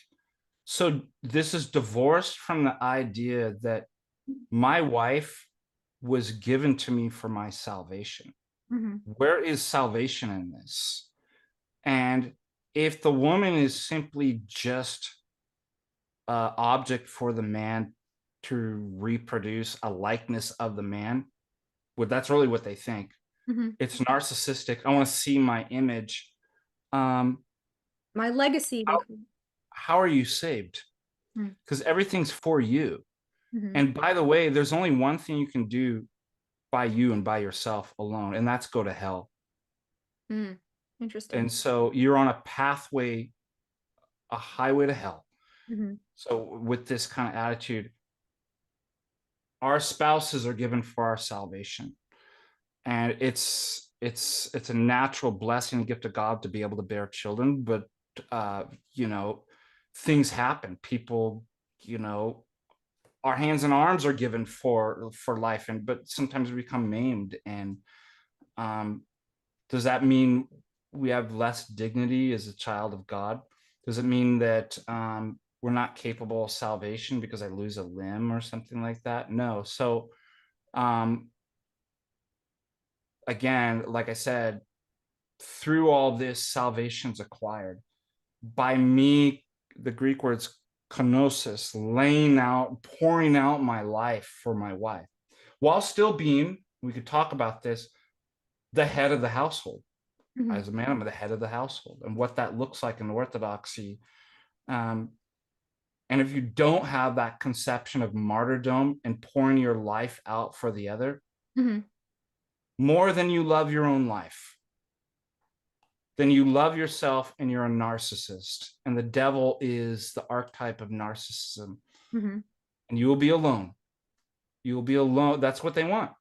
so this is divorced from the idea that my wife was given to me for my salvation. Mhm, Where is salvation in this? And if the woman is simply just object for the man to reproduce a likeness of the man, well, that's really what they think. mhm. It's narcissistic. I want to see my image. Um, My legacy, they how, call it. how are you saved? Mm, Because everything's for you. mhm, And by the way, there's only one thing you can do by you and by yourself alone, and that's go to hell. mm. Interesting. And so you're on a pathway, a highway to hell. Mhm, So with this kind of attitude, our spouses are given for our salvation. And it's a natural blessing and gift of God to be able to bear children, but uh, you know, things happen. People, you know, our hands and arms are given for life, and but sometimes we become maimed. And um, does that mean we have less dignity as a child of God? Does it mean that we're not capable of salvation because I lose a limb or something like that? No. So um, again, like I said, through all this, salvation's acquired by me. The Greek words kenosis, laying out, pouring out my life for my wife, while still being, we could talk about this, the head of the household. mhm, As a man, I'm the head of the household, and what that looks like in orthodoxy. Um, and if you don't have that conception of martyrdom and pouring your life out for the other, mhm. more than you love your own life, then you love yourself and you're a narcissist. And the devil is the archetype of narcissism. Mhm. And you will be alone. You will be alone. That's what they want.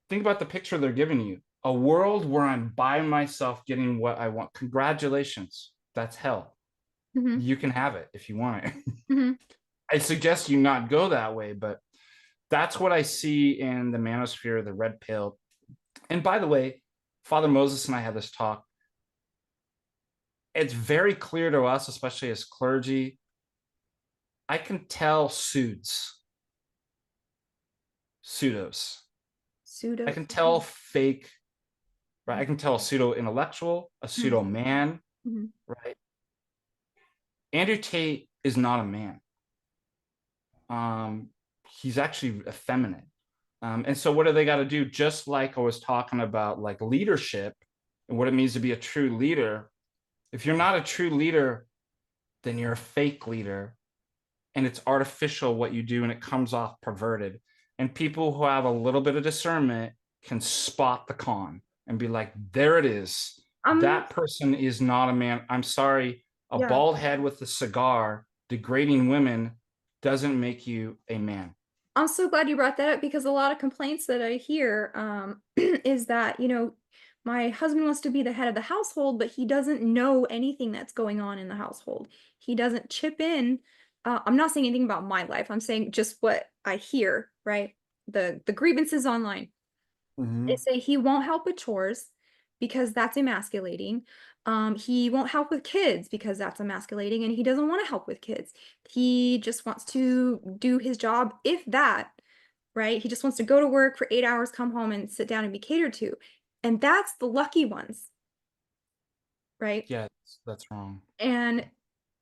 Think about the picture they're giving you, a world where I'm by myself getting what I want. Congratulations. That's hell. Mhm. You can have it if you want it. Mhm. I suggest you not go that way, but that's what I see in the manosphere, the red pill. And by the way, Father Moses and I had this talk. It's very clear to us, especially as clergy, I can tell pseudos. I Pseudo. can tell fake, right? I can tell a pseudo intellectual, a Mhm, pseudo man, mhm, right? Andrew Tate is not a man. He's actually effeminate. And so what do they got to do? Just like I was talking about, like leadership and what it means to be a true leader. If you're not a true leader, then you're a fake leader, and it's artificial what you do, and it comes off perverted. And people who have a little bit of discernment can spot the con and be like, there it is. Um, That person is not a man. I'm sorry. A yeah. bald head with a cigar degrading women doesn't make you a man. I'm so glad you brought that up because a lot of complaints that I hear is that, my husband wants to be the head of the household, but he doesn't know anything that's going on in the household. He doesn't chip in. I'm not saying anything about my life. I'm saying just what I hear, right? The grievances online. They Mm-hmm. say he won't help with chores because that's emasculating. He won't help with kids because that's emasculating, and he doesn't want to help with kids. He just wants to do his job, if that, right? He just wants to go to work for 8 hours, come home, and sit down and be catered to. And that's the lucky ones, right? Yeah, that's wrong. And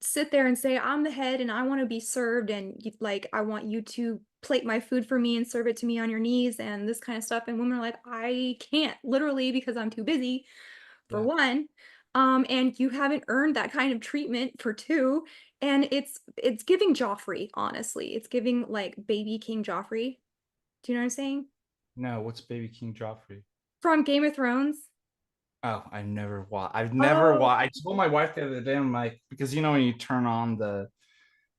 sit there and say, I'm the head and I want to be served, and like, I want you to plate my food for me and serve it to me on your knees and this kind of stuff. And women are like, I can't, literally, because I'm too busy, for Yeah. one. And you haven't earned that kind of treatment, for two. And it's giving Joffrey, honestly. It's giving like baby King Joffrey. Do you know what I'm saying? No, what's Baby King Joffrey? From Game of Thrones. Oh, I never watched. I've never Oh. watched. I told my wife the other day, I'm like, because when you turn on the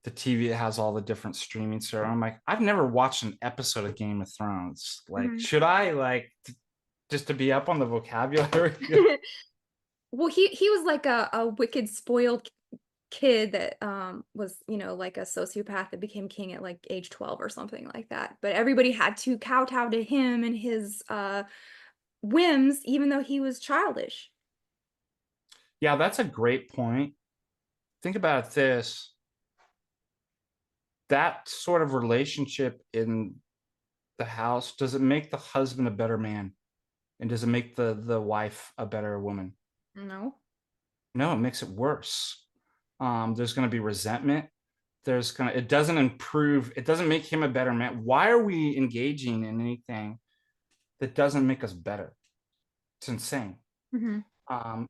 TV, it has all the different streaming service. I'm like, I've never watched an episode of Game of Thrones. Like, Mhm. should I like just to be up on the vocabulary? Well, he was like a wicked spoiled kid that was, like a sociopath that became king at like age 12 or something like that. But everybody had to kowtow to him and his whims, even though he was childish. Yeah, that's a great point. Think about this. That sort of relationship in the house, does it make the husband a better man? And does it make the wife a better woman? No. No, it makes it worse. There's going to be resentment. It doesn't improve. It doesn't make him a better man. Why are we engaging in anything that doesn't make us better? It's insane. Hmm. Um,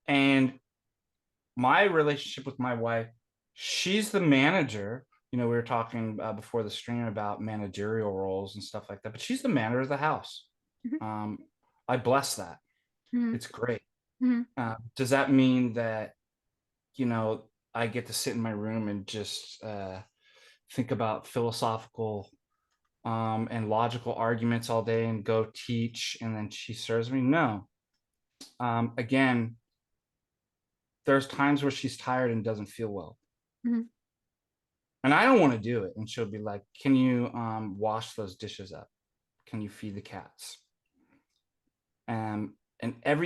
and my relationship with my wife, she's the manager. We were talking before the stream about managerial roles and stuff like that, but she's the manager of the house. Hmm. Um, I bless that. Hmm. It's great. Hmm. Does that mean that, I get to sit in my room and just think about philosophical and logical arguments all day and go teach and then she serves me? No. Again, there's times where she's tired and doesn't feel well. Hmm. And I don't want to do it. And she'll be like, can you wash those dishes up? Can you feed the cats? And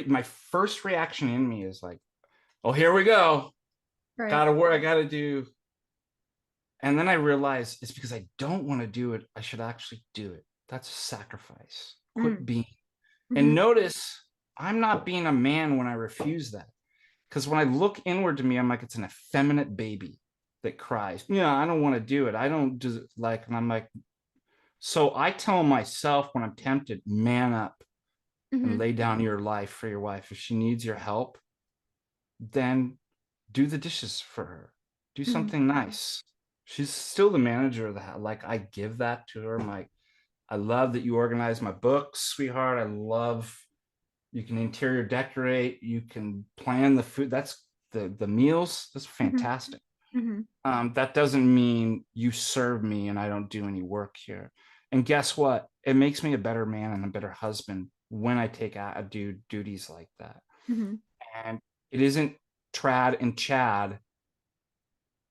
my first reaction in me is like, oh, here we go. Right. Gotta work, I gotta do. And then I realize it's because I don't want to do it. I should actually do it. That's a sacrifice. Quit being. And Hmm. notice I'm not being a man when I refuse that. Because when I look inward to me, I'm like, it's an effeminate baby that cries. I don't want to do it. I don't do it like, and I'm like, so I tell myself when I'm tempted, man up and Hmm. lay down your life for your wife. If she needs your help, then do the dishes for her. Do Hmm. something nice. She's still the manager of the house. Like, I give that to her. I'm like, I love that you organize my books, sweetheart. I love you can interior decorate, you can plan the food. That's the meals. That's Hmm. fantastic. Hmm. That doesn't mean you serve me and I don't do any work here. And guess what? It makes me a better man and a better husband when I do duties like that. Hmm. And it isn't trad and chad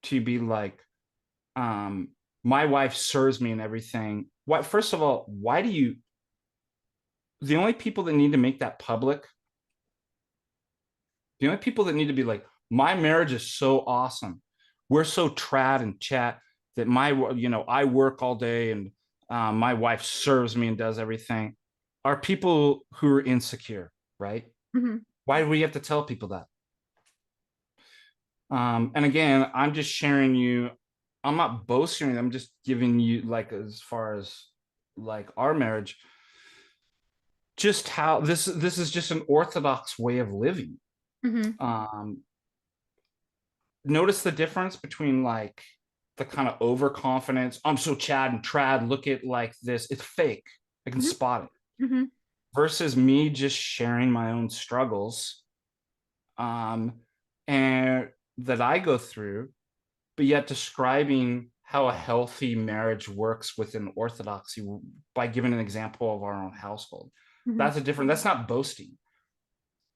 to be like, my wife serves me and everything. Why? First of all, why do you? The only people that need to make that public, the only people that need to be like, my marriage is so awesome. We're so trad and chat that I work all day and my wife serves me and does everything, are people who are insecure, right? Hmm. Why do we have to tell people that? And again, I'm just sharing you. I'm not boasting. I'm just giving you, like, as far as like our marriage, just how this is just an orthodox way of living. Hmm. Um, Notice the difference between like the kind of overconfidence. I'm so chad and trad. Look at like this. It's fake. I can Hmm. spot it. Hmm. Versus me just sharing my own struggles, and that I go through, but yet describing how a healthy marriage works within orthodoxy by giving an example of our own household. Hmm. That's not boasting.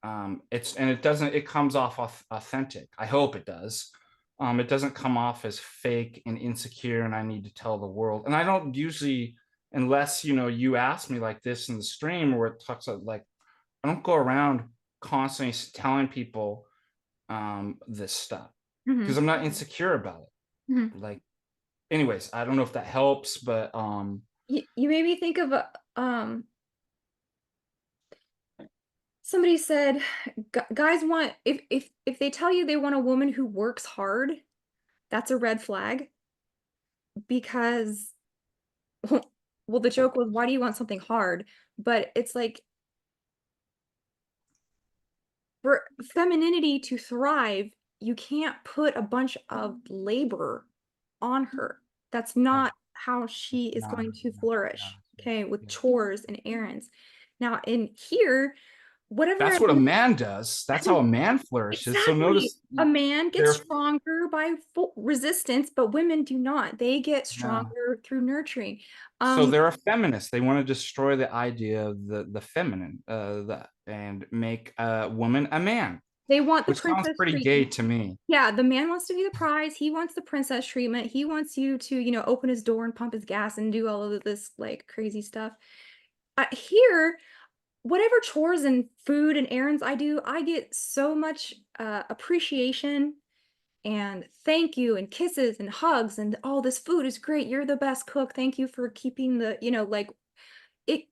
It comes off authentic. I hope it does. It doesn't come off as fake and insecure and I need to tell the world. And I don't usually, unless you ask me like this in the stream where it talks about, like, I don't go around constantly telling people this stuff Hmm. because I'm not insecure about Hmm. it. Like, anyways, I don't know if that helps, but You made me think of somebody said, Guys want, if they tell you they want a woman who works hard, that's a red flag because well, the joke was, why do you want something hard? But it's like, for femininity to thrive, you can't put a bunch of labor on her. That's yeah, not how she is no, going to no, no, flourish, okay, with yeah. chores and errands. Now, in here, whatever I That's what a man does. That's how a man flourishes. So exactly. notice A man gets they're stronger by resistance, but women do not. They get no. stronger through nurturing. So Um, they're a feminist. They want to destroy the idea of the feminine, and make a woman a man. They want the which sounds princess pretty gay treatment. to me. Yeah, the man wants to be the prize. He wants the princess treatment. He wants you to, open his door and pump his gas and do all of this like crazy stuff. Here, whatever chores and food and errands I do, I get so much appreciation and thank you and kisses and hugs and all this food is great. You're the best cook. Thank you for keeping the, like it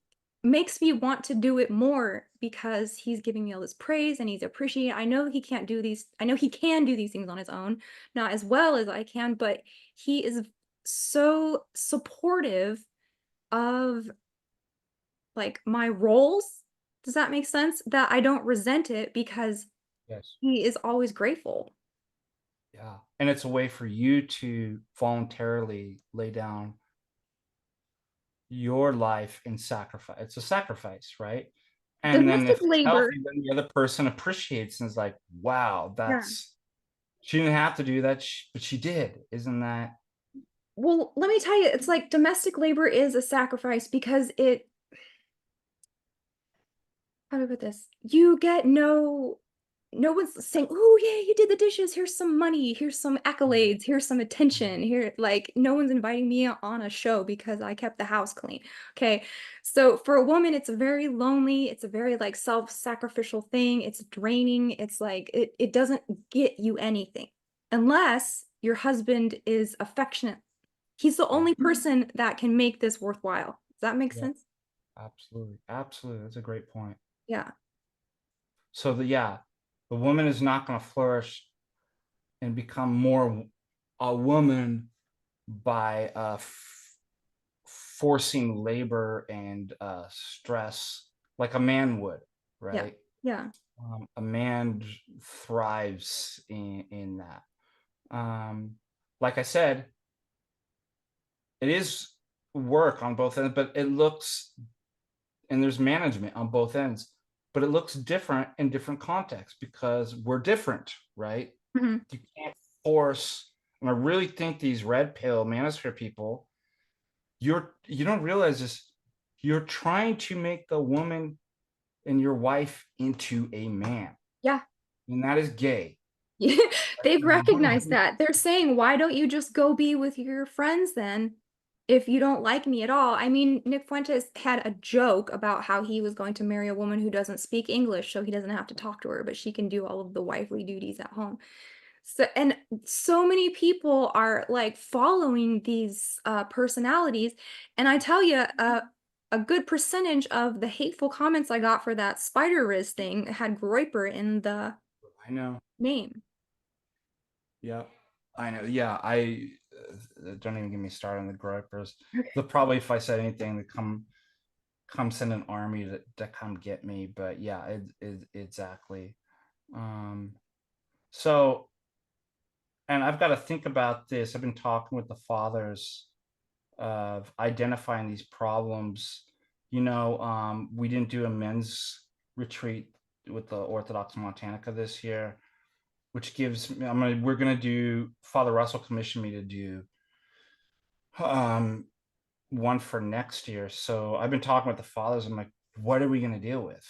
makes me want to do it more because he's giving me all this praise and he's appreciating. I know he can't do these. I know he can do these things on his own, not as well as I can, but he is so supportive of like my roles. Does that make sense? That I don't resent it because Yes. he is always grateful. Yeah. And it's a way for you to voluntarily lay down your life in sacrifice. It's a sacrifice, right? And then Domestic if it's labor, healthy, then the other person appreciates and is like, wow, yeah. she didn't have to do that, but she did. Isn't that? Well, let me tell you, it's like domestic labor is a sacrifice because how do I put this? You get no one's saying, "Oh yeah, you did the dishes. Here's some money. Here's some accolades. Here's some attention." Here, like no one's inviting me on a show because I kept the house clean. Okay, so for a woman, it's a very lonely. It's a very like self-sacrificial thing. It's draining. It's like it doesn't get you anything unless your husband is affectionate. He's the Yeah. only person that can make this worthwhile. Does that make Yeah. sense? Absolutely. Absolutely. That's a great point. Yeah. So the woman is not going to flourish and become more a woman by forcing labor and stress like a man would, Yeah. right? Yeah. A man thrives in that. Like I said, it is work on both ends, but it looks and there's management on both ends, but it looks different in different contexts because we're different, right? Mhm. You can't force, and I really think these red pill manosphere people, you don't realize this, you're trying to make the woman and your wife into a man, Yeah. and that is gay. Yeah, they've recognized 100%. that. They're saying, "Why don't you just go be with your friends then if you don't like me at all?" I mean, Nick Fuentes had a joke about how he was going to marry a woman who doesn't speak English, so he doesn't have to talk to her, but she can do all of the wifely duties at home. So, and so many people are like following these personalities, and I tell you, a good percentage of the hateful comments I got for that Spider-Riz thing had Groiper in the I know. name. Yeah, I know. Yeah, I don't even get me started on the gripers. Okay. They'll probably, if I said anything, they come send an army to come get me. But yeah, exactly. Um, so, and I've got to think about this. I've been talking with the fathers of identifying these problems. We didn't do a men's retreat with the Orthodox Montanica this year, which gives me, we're gonna do, Father Russell commissioned me to do one for next year. So I've been talking with the fathers. I'm like, what are we gonna deal with?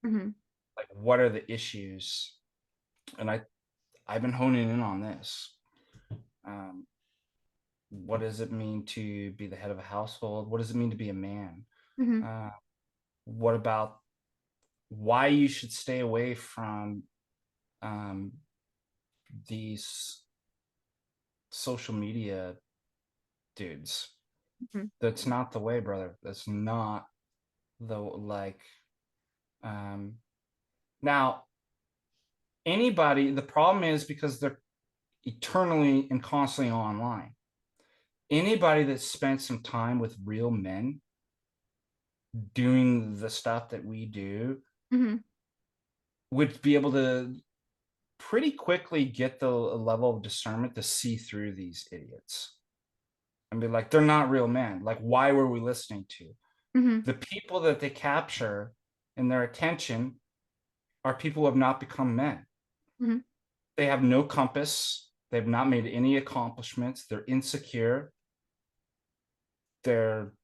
Mhm. Like, what are the issues? And I've been honing in on this. Um, what does it mean to be the head of a household? What does it mean to be a man? Mhm. Uh, what about why you should stay away from um, these social media dudes? Mhm. That's not the way, brother. That's not the like. Um, Now, the problem is because they're eternally and constantly online. Anybody that spent some time with real men doing the stuff that we do Mhm. would be able to pretty quickly get the level of discernment to see through these idiots and be like, they're not real men. Like, why were we listening to? Mhm. The people that they capture in their attention are people who have not become men. Mhm. They have no compass. They've not made any accomplishments. They're insecure. They're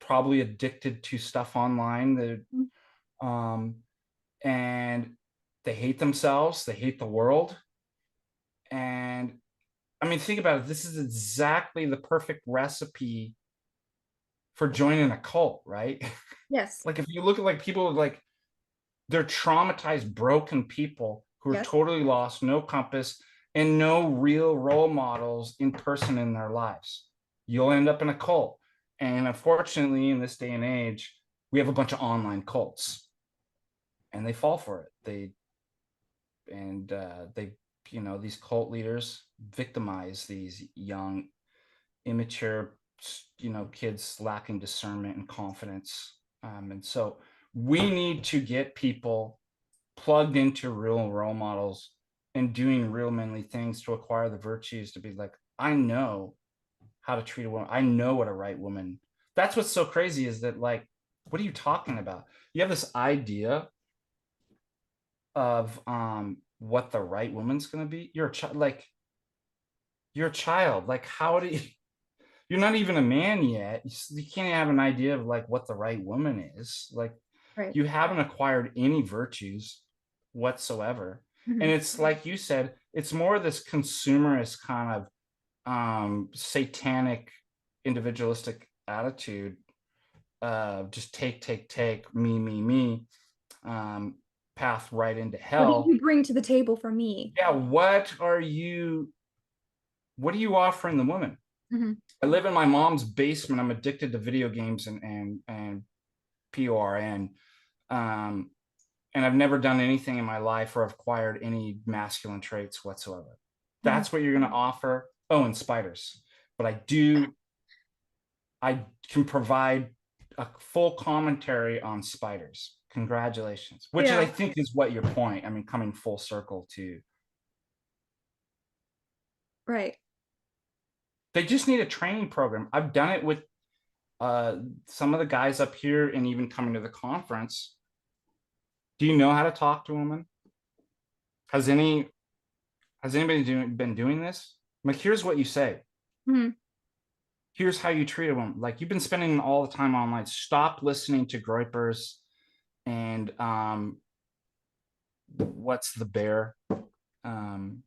probably addicted to stuff online. Mhm. Um, and They hate themselves, they hate the world. And I mean, think about it. This is exactly the perfect recipe for joining a cult, right? Yes. Like if you look at like people like they're traumatized, broken people who are Yes. totally lost, no compass, and no real role models in person in their lives. You'll end up in a cult. And unfortunately, in this day and age, we have a bunch of online cults, and they fall for it. They these cult leaders victimize these young, immature, kids lacking discernment and confidence. And so we need to get people plugged into real role models and doing real manly things to acquire the virtues to be like, I know how to treat a woman. I know what a right woman. That's what's so crazy is that, like, what are you talking about? You have this idea of what the right woman's going to be. You're a child, like you're a child. Like, how do you? You're not even a man yet. You can't have an idea of like what the right woman is. Like, Right. you haven't acquired any virtues whatsoever. And Mhm. it's like you said, it's more this consumerist kind of satanic, individualistic attitude. Just take, me, um, path right into What do hell. you bring to the table for me? Yeah, what are you offering the woman? Mhm. I live in my mom's basement. I'm addicted to video games and PORN. Um, and I've never done anything in my life or acquired any masculine traits whatsoever. Mhm. That's what you're going to offer. Oh, and spiders. But I can provide a full commentary on spiders. Congratulations. Which is, I Yeah. think, is what your point. I mean, coming full circle to, Right. they just need a training program. I've done it with some of the guys up here and even coming to the conference. Do you know how to talk to a woman? Has any has anybody been doing this? Like, here's what you say. Mhm. Here's how you treat a woman. Like, you've been spending all the time online. Stop listening to groypers and what's the bear? Um,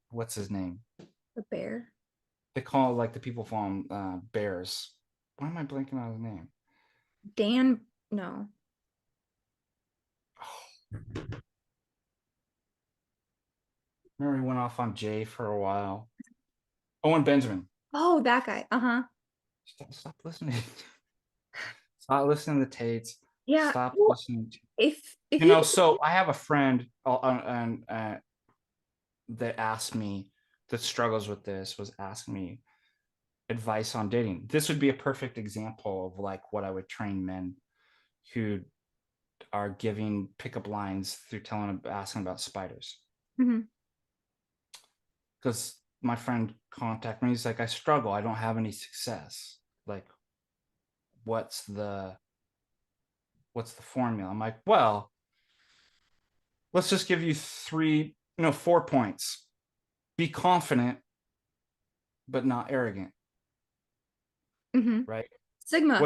what's his name? The bear. They call, like, the people from bears. Why am I blanking on his name? Dan. No. Remember he went off on Jay for a while. Owen Benjamin. Oh, that guy. Uh-huh. Stop listening. Stop listening to Tates. Yeah. Stop Well, listening to, if you so I have a friend that asked me, that struggles with this, was asking me advice on dating. This would be a perfect example of like what I would train men who are giving pickup lines through asking about spiders. Mhm. Because my friend contacted me, he's like, I struggle, I don't have any success. Like, what's the formula? I'm like, well, let's just give you 4 points. Be confident, but not arrogant, Mhm. right? Sigma.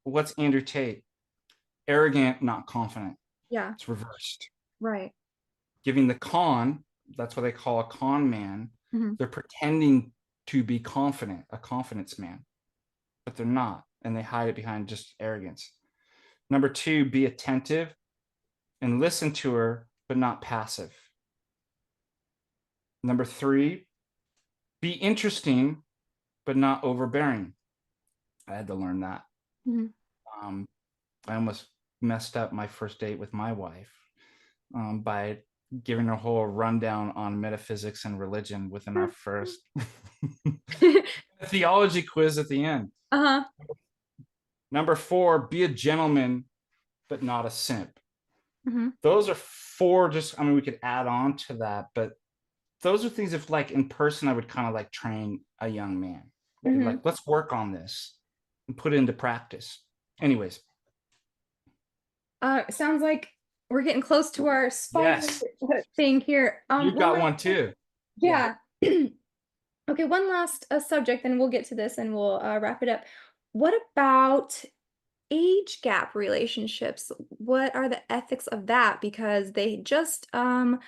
What's Andrew Tate? Arrogant, not confident. Yeah. It's reversed. Right. Giving the con, that's what they call a con man. Mhm. They're pretending to be confident, a confidence man, but they're not. And they hide it behind just arrogance. Number 2, be attentive and listen to her, but not passive. Number 3, be interesting, but not overbearing. I had to learn that. Mhm. Um, I almost messed up my first date with my wife by giving her a whole rundown on metaphysics and religion within our first theology quiz at the end. Uh-huh. Number 4, be a gentleman, but not a simp. Mhm. Those are 4, just, I mean, we could add on to that, but those are things, if like in person, I would kind of like train a young man. Mhm. Like, let's work on this and put it into practice. Anyways. Sounds like we're getting close to our spider Yes. thing here. You've One got last, one too. yeah. Okay, one last subject, then we'll get to this and we'll wrap it up. What about age gap relationships, what are the ethics of that? Because they just in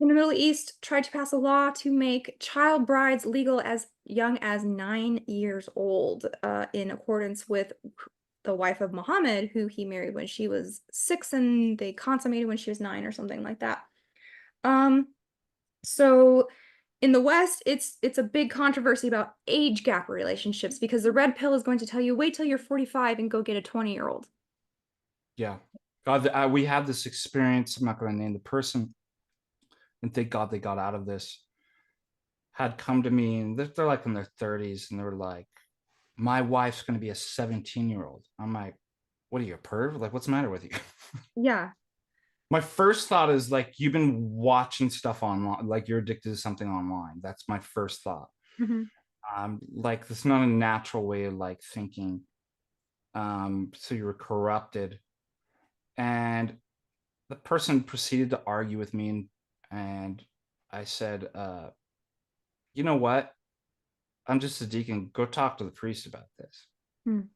the Middle East tried to pass a law to make child brides legal as young as 9 years old, in accordance with the wife of Muhammad, who he married when she was 6 and they consummated when she was 9 or something like that. Um, so in the West, it's a big controversy about age gap relationships because the red pill is going to tell you wait till you're 45 and go get a 20-year-old. Yeah. God, we had this experience. I'm not going to name the person, and thank God they got out of this. Had come to me, and they're like in their 30s, and they were like, "My wife's going to be a 17-year-old." I'm like, "What are you, a perv? Like, what's the matter with you?" Yeah. My first thought is like, you've been watching stuff online, like you're addicted to something online. That's my first thought. Mhm. Like, it's not a natural way of like thinking. So you were corrupted, and the person proceeded to argue with me, and I said, "You know what? I'm just a deacon. Go talk to the priest about this." Mm.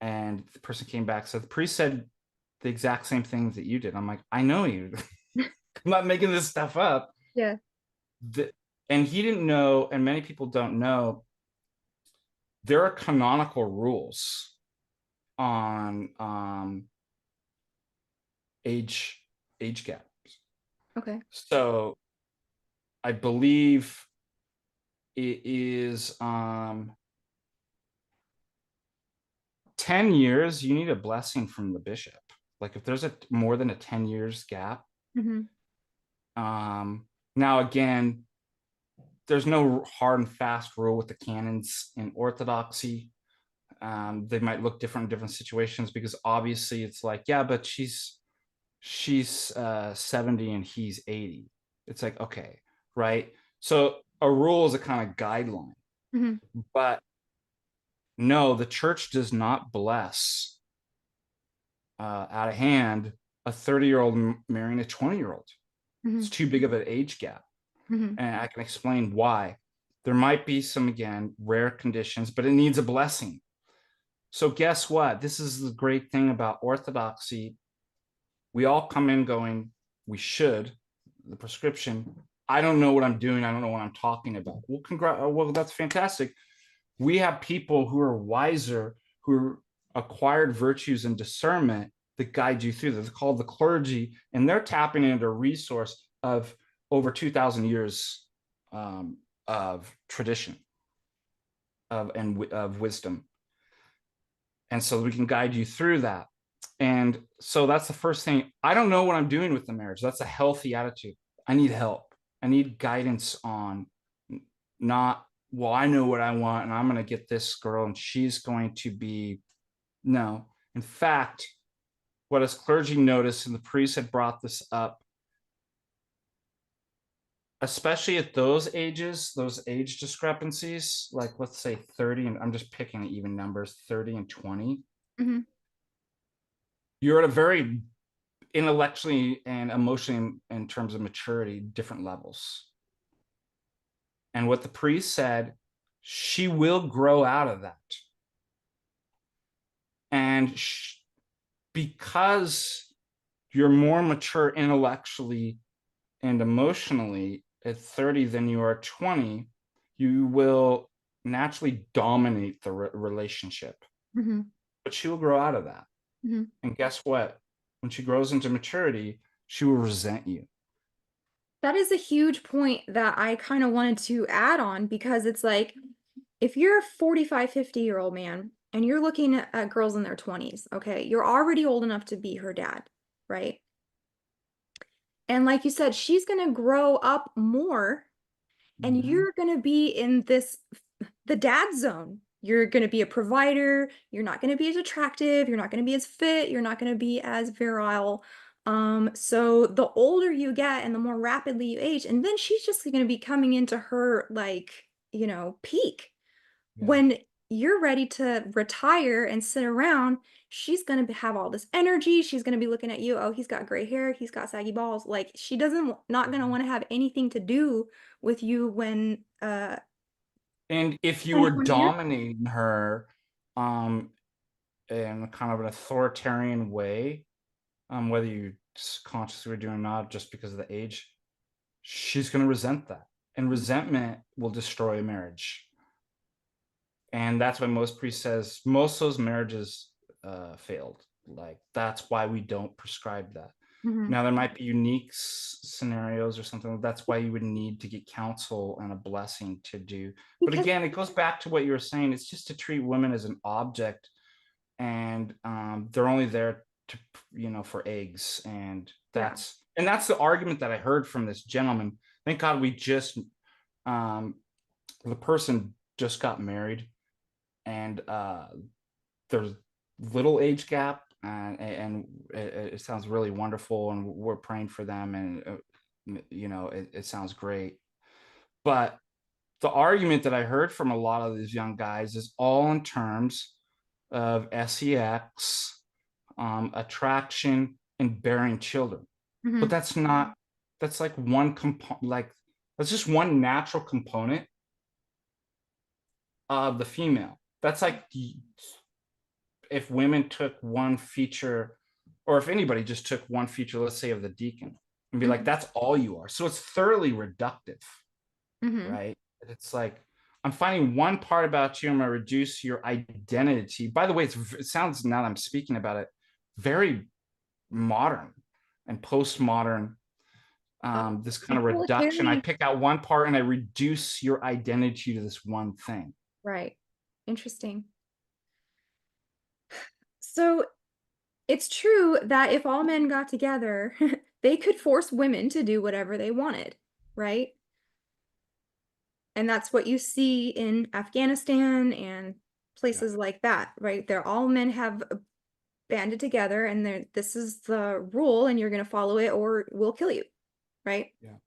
And the person came back, said the priest said the exact same things that you did. I'm like, I know you. I'm not making this stuff up. Yeah. The, and he didn't know, and many people don't know, there are canonical rules on age age gaps. Okay. So I believe it is 10 years, you need a blessing from the bishop. Like if there's a more than a 10 years gap. Mhm. Now again, there's no hard and fast rule with the canons in Orthodoxy. They might look different in different situations because obviously it's like, yeah, but she's 70 and he's 80. It's like, okay, right? So a rule is a kind of guideline, Mhm. but no, the church does not bless out of hand a 30-year-old marrying a 20-year-old. It's Mhm. too big of an age gap. Mhm. And I can explain why. There might be some, again, rare conditions, but it needs a blessing. So guess what? This is the great thing about Orthodoxy. We all come in going, we should, the prescription. I don't know what I'm doing. I don't know what I'm talking about. Well, that's fantastic. We have people who are wiser, who acquired virtues and discernment that guide you through. They're called the clergy, and they're tapping into a resource of over 2,000 years of tradition of wisdom. And so we can guide you through that. And so that's the first thing. I don't know what I'm doing with the marriage. That's a healthy attitude. I need help. I need guidance on not, well, I know what I want and I'm going to get this girl and she's going to be, no. In fact, what as clergy noticed, and the priest had brought this up, especially at those ages, those age discrepancies, like let's say 30, and I'm just picking even numbers, 30 and 20, Mhm. you're at a very intellectually and emotionally in terms of maturity, different levels. And what the priest said, she will grow out of that. And because you're more mature intellectually and emotionally at 30 than you are 20, you will naturally dominate the relationship. Mhm. But she will grow out of that. Mhm. And guess what? When she grows into maturity, she will resent you. That is a huge point that I kind of wanted to add on because it's like if you're a 45, 50-year-old man and you're looking at girls in their 20s, okay, you're already old enough to be her dad, right? And like you said, she's going to grow up more and Mm-hmm. you're going to be in the dad zone. You're going to be a provider. You're not going to be as attractive. You're not going to be as fit. You're not going to be as virile. So the older you get and the more rapidly you age, and then she's just going to be coming into her like, peak. Yeah. When you're ready to retire and sit around, she's going to have all this energy. She's going to be looking at you. Oh, he's got gray hair. He's got saggy balls. Like she doesn't not going to want to have anything to do with you when And if you 20, were 20 years. dominating her, um, in kind of an authoritarian way, whether you consciously are doing or not, just because of the age, she's going to resent that. And resentment will destroy a marriage. And that's why most priests says most of those marriages failed. Like, that's why we don't prescribe that. Mhm. Now, there might be unique scenarios or something. That's why you would need to get counsel and a blessing to do. But Because again, it goes back to what you were saying. It's just to treat women as an object, and they're only there to, for eggs. And yeah. that's the argument that I heard from this gentleman. Thank God we just the person just got married, and there's little age gap, and it sounds really wonderful, and we're praying for them, and it sounds great. But the argument that I heard from a lot of these young guys is all in terms of sex, attraction, and bearing children. But Mhm. that's like one component, like that's just one natural component of the female. That's like if women took one feature, or if anybody just took one feature, let's say of the deacon, and be like, Mhm. that's all you are. So it's thoroughly reductive, Mhm. right? It's like, I'm finding one part about you, I'm going to reduce your identity. By the way, it sounds, now that I'm speaking about it, very modern and postmodern. This kind of reduction. I Utilitarian. pick out one part and I reduce your identity to this one thing. Right. Interesting. So it's true that if all men got together, they could force women to do whatever they wanted, right? And that's what you see in Afghanistan and Yeah. places like that, right? They're all men have banded together and this is the rule and you're going to follow it or we'll kill you, right? Yeah.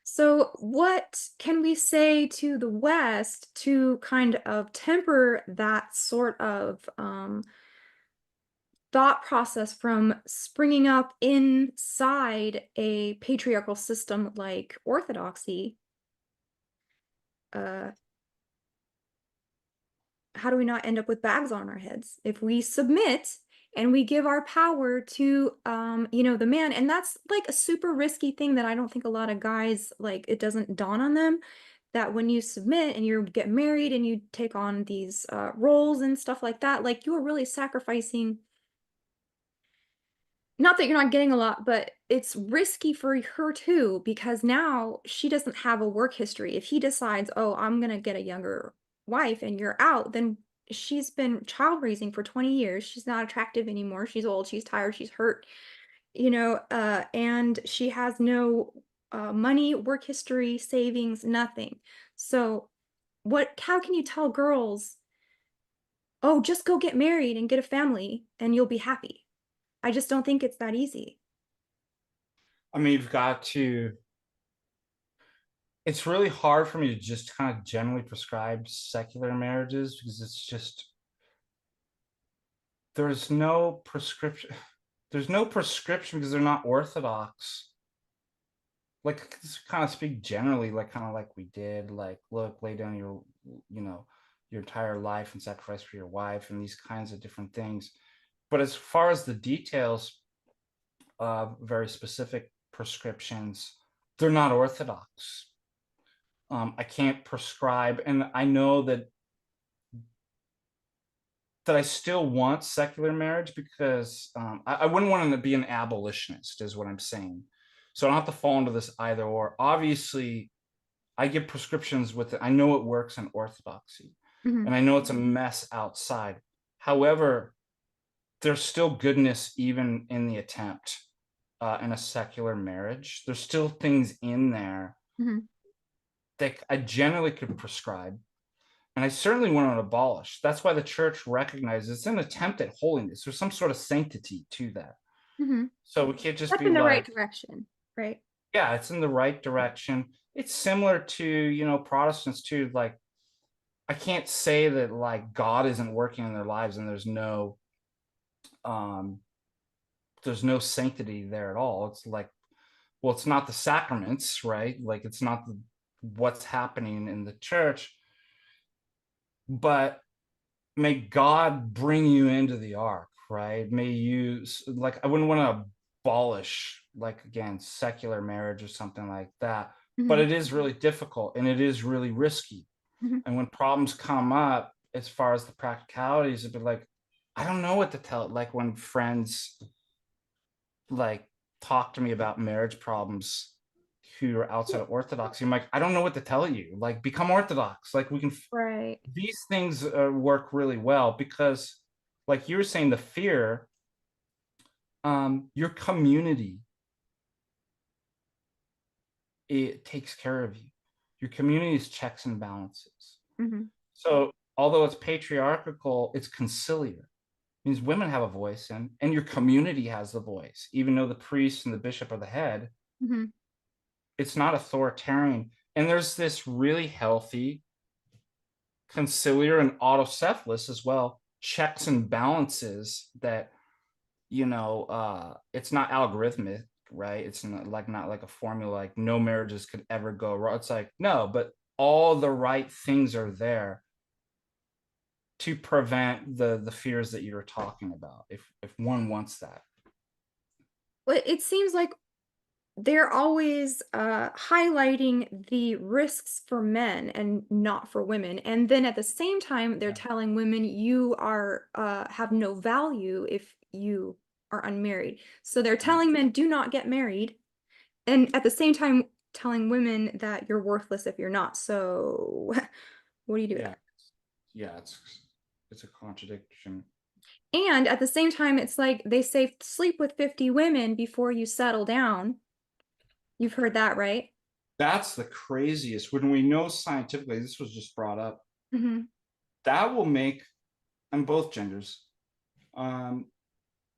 So what can we say to the West to kind of temper that sort of thought process from springing up inside a patriarchal system like Orthodoxy? Uh, how do we not end up with bags on our heads if we submit and we give our power to the man? And that's like a super risky thing that I don't think a lot of guys, like, it doesn't dawn on them that when you submit and you get married and you take on these roles and stuff like that, like, you are really sacrificing. Not that you're not getting a lot, but it's risky for her too, because now she doesn't have a work history. If he decides, "Oh, I'm gonna get a younger wife," and you're out, then she's been child raising for 20 years. She's not attractive anymore. She's old, she's tired, she's hurt, and she has no money, work history, savings, nothing. So, how can you tell girls, "Oh, just go get married and get a family and you'll be happy"? I just don't think it's that easy. I mean, you've got to, it's really hard for me to just kind of generally prescribe secular marriages, because it's just, there's no prescription. There's no prescription because they're not orthodox. Like, kind of speak generally, like kind of like we did, like, look, lay down your, you know, your entire life and sacrifice for your wife, and these kinds of different things. But as far as the details of very specific prescriptions, they're not orthodox. I can't prescribe, and I know that I still want secular marriage, because I wouldn't want to be an abolitionist, is what I'm saying. So I don't have to fall into this either or. Obviously, I give prescriptions with it. I know it works in orthodoxy, Mhm. and I know it's a mess outside. However, there's still goodness even in the attempt in a secular marriage. There's still things in there Mhm. that I generally could prescribe, and I certainly want to abolish. That's why the church recognizes it's an attempt at holiness. There's some sort of sanctity to that. Mhm. So we can't just Step be in the right like, direction, right? yeah, it's in the right direction. It's similar to, Protestants too. Like, I can't say that like God isn't working in their lives and um there's no sanctity there at all. It's like, well, it's not the sacraments, right? Like, it's not what's happening in the church, but may God bring you into the ark, right? May you, like, I wouldn't want to abolish, like, again, secular marriage or something like that, but Mhm, it is really difficult and it is really risky. mhm. And when problems come up, as far as the practicalities, it'd be like, I don't know what to tell. Like when friends like talk to me about marriage problems who are outside of orthodoxy, I'm like, I don't know what to tell you. Like, become orthodox. Like, we can Right. these things work really well because, like you were saying, the fear, your community, it takes care of you. Your community's checks and balances. Mhm. So although it's patriarchal, it's conciliar. It means women have a voice, and your community has the voice, even though the priest and the bishop are the head. Mhm. It's not authoritarian. And there's this really healthy conciliar and autocephalous as well, checks and balances that, it's not algorithmic, right? It's not like a formula, like no marriages could ever go wrong. It's like, no, but all the right things are there to prevent the fears that you were talking about, if one wants that. Well, it seems like they're always highlighting the risks for men and not for women, and then at the same time they're Yeah. telling women you are have no value if you are unmarried. So they're telling men do not get married, and at the same time telling women that you're worthless if you're not. So what do you do with Yeah. that? Yeah, it's a contradiction. And at the same time, it's like they say sleep with 50 women before you settle down. You've heard that, right? That's the craziest. When we know scientifically, this was just brought up, Hmm. that will make, on both genders, um,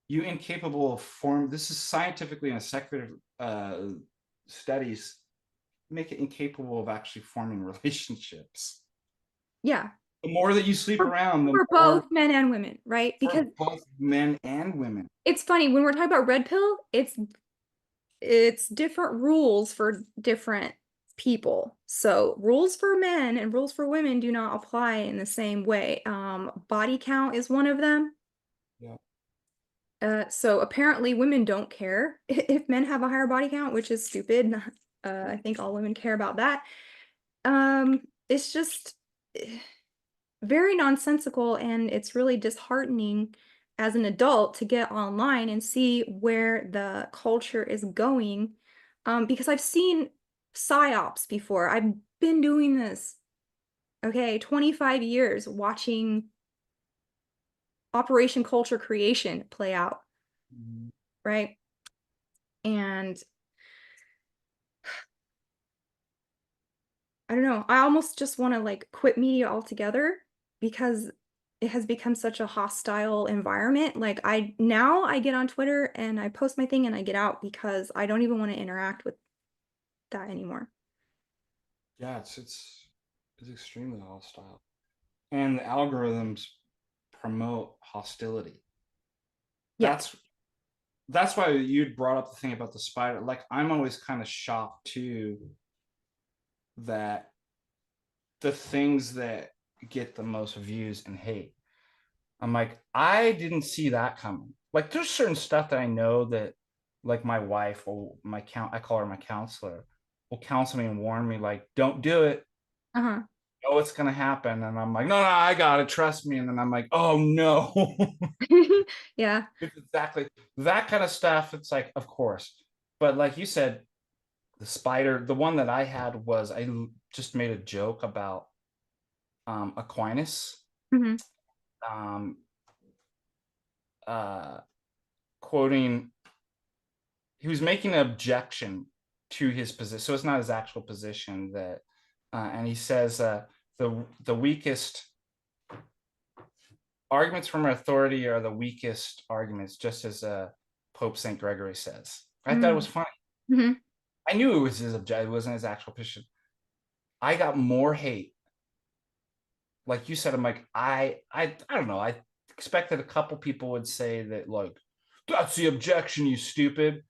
you incapable of form. This is scientifically in a secular studies make it incapable of actually forming relationships. Yeah. The more that you sleep For around, the for more both men and women, right? for Because both men and women. it's funny when we're talking about red pill, it's different rules for different people. So rules for men and rules for women do not apply in the same way. Body count is one of them. Yeah. So apparently women don't care if men have a higher body count, which is stupid. I think all women care about that. It's just very nonsensical, and it's really disheartening as an adult to get online and see where the culture is going. Because I've seen psyops before. I've been doing this, okay, 25 years watching Operation Culture Creation play out, Mhm. right? And I don't know. I almost just want to like quit media altogether because it has become such a hostile environment. Like I get on Twitter and I post my thing and I get out because I don't even want to interact with that anymore. Yeah, it's extremely hostile. And the algorithms promote hostility. Yeah. That's why you'd brought up the thing about the spider. Like, I'm always kind of shocked too that the things that get the most views and hate, I'm like, I didn't see that coming. Like, there's certain stuff that I know that, like, my wife or I call her my counselor, will counsel me and warn me, like, don't do it. Uh-huh. Know what's gonna happen. And I'm like, no, I got it, trust me. And then I'm like, oh no. Yeah. It's exactly that kind of stuff. It's like, of course. But like you said, the spider, the one that I had was, just made a joke about Aquinas, Hmm. um, uh, quoting, he was making an objection to his position. So it's not his actual position that, and he says, the weakest arguments from authority are the weakest arguments, just as Pope St. Gregory says. I thought it was funny. Mm-hmm. I knew it was his object, it wasn't his actual position. I got more hate. Like you said, I'm like, I don't know. I expected a couple people would say that, like, that's the objection, you stupid.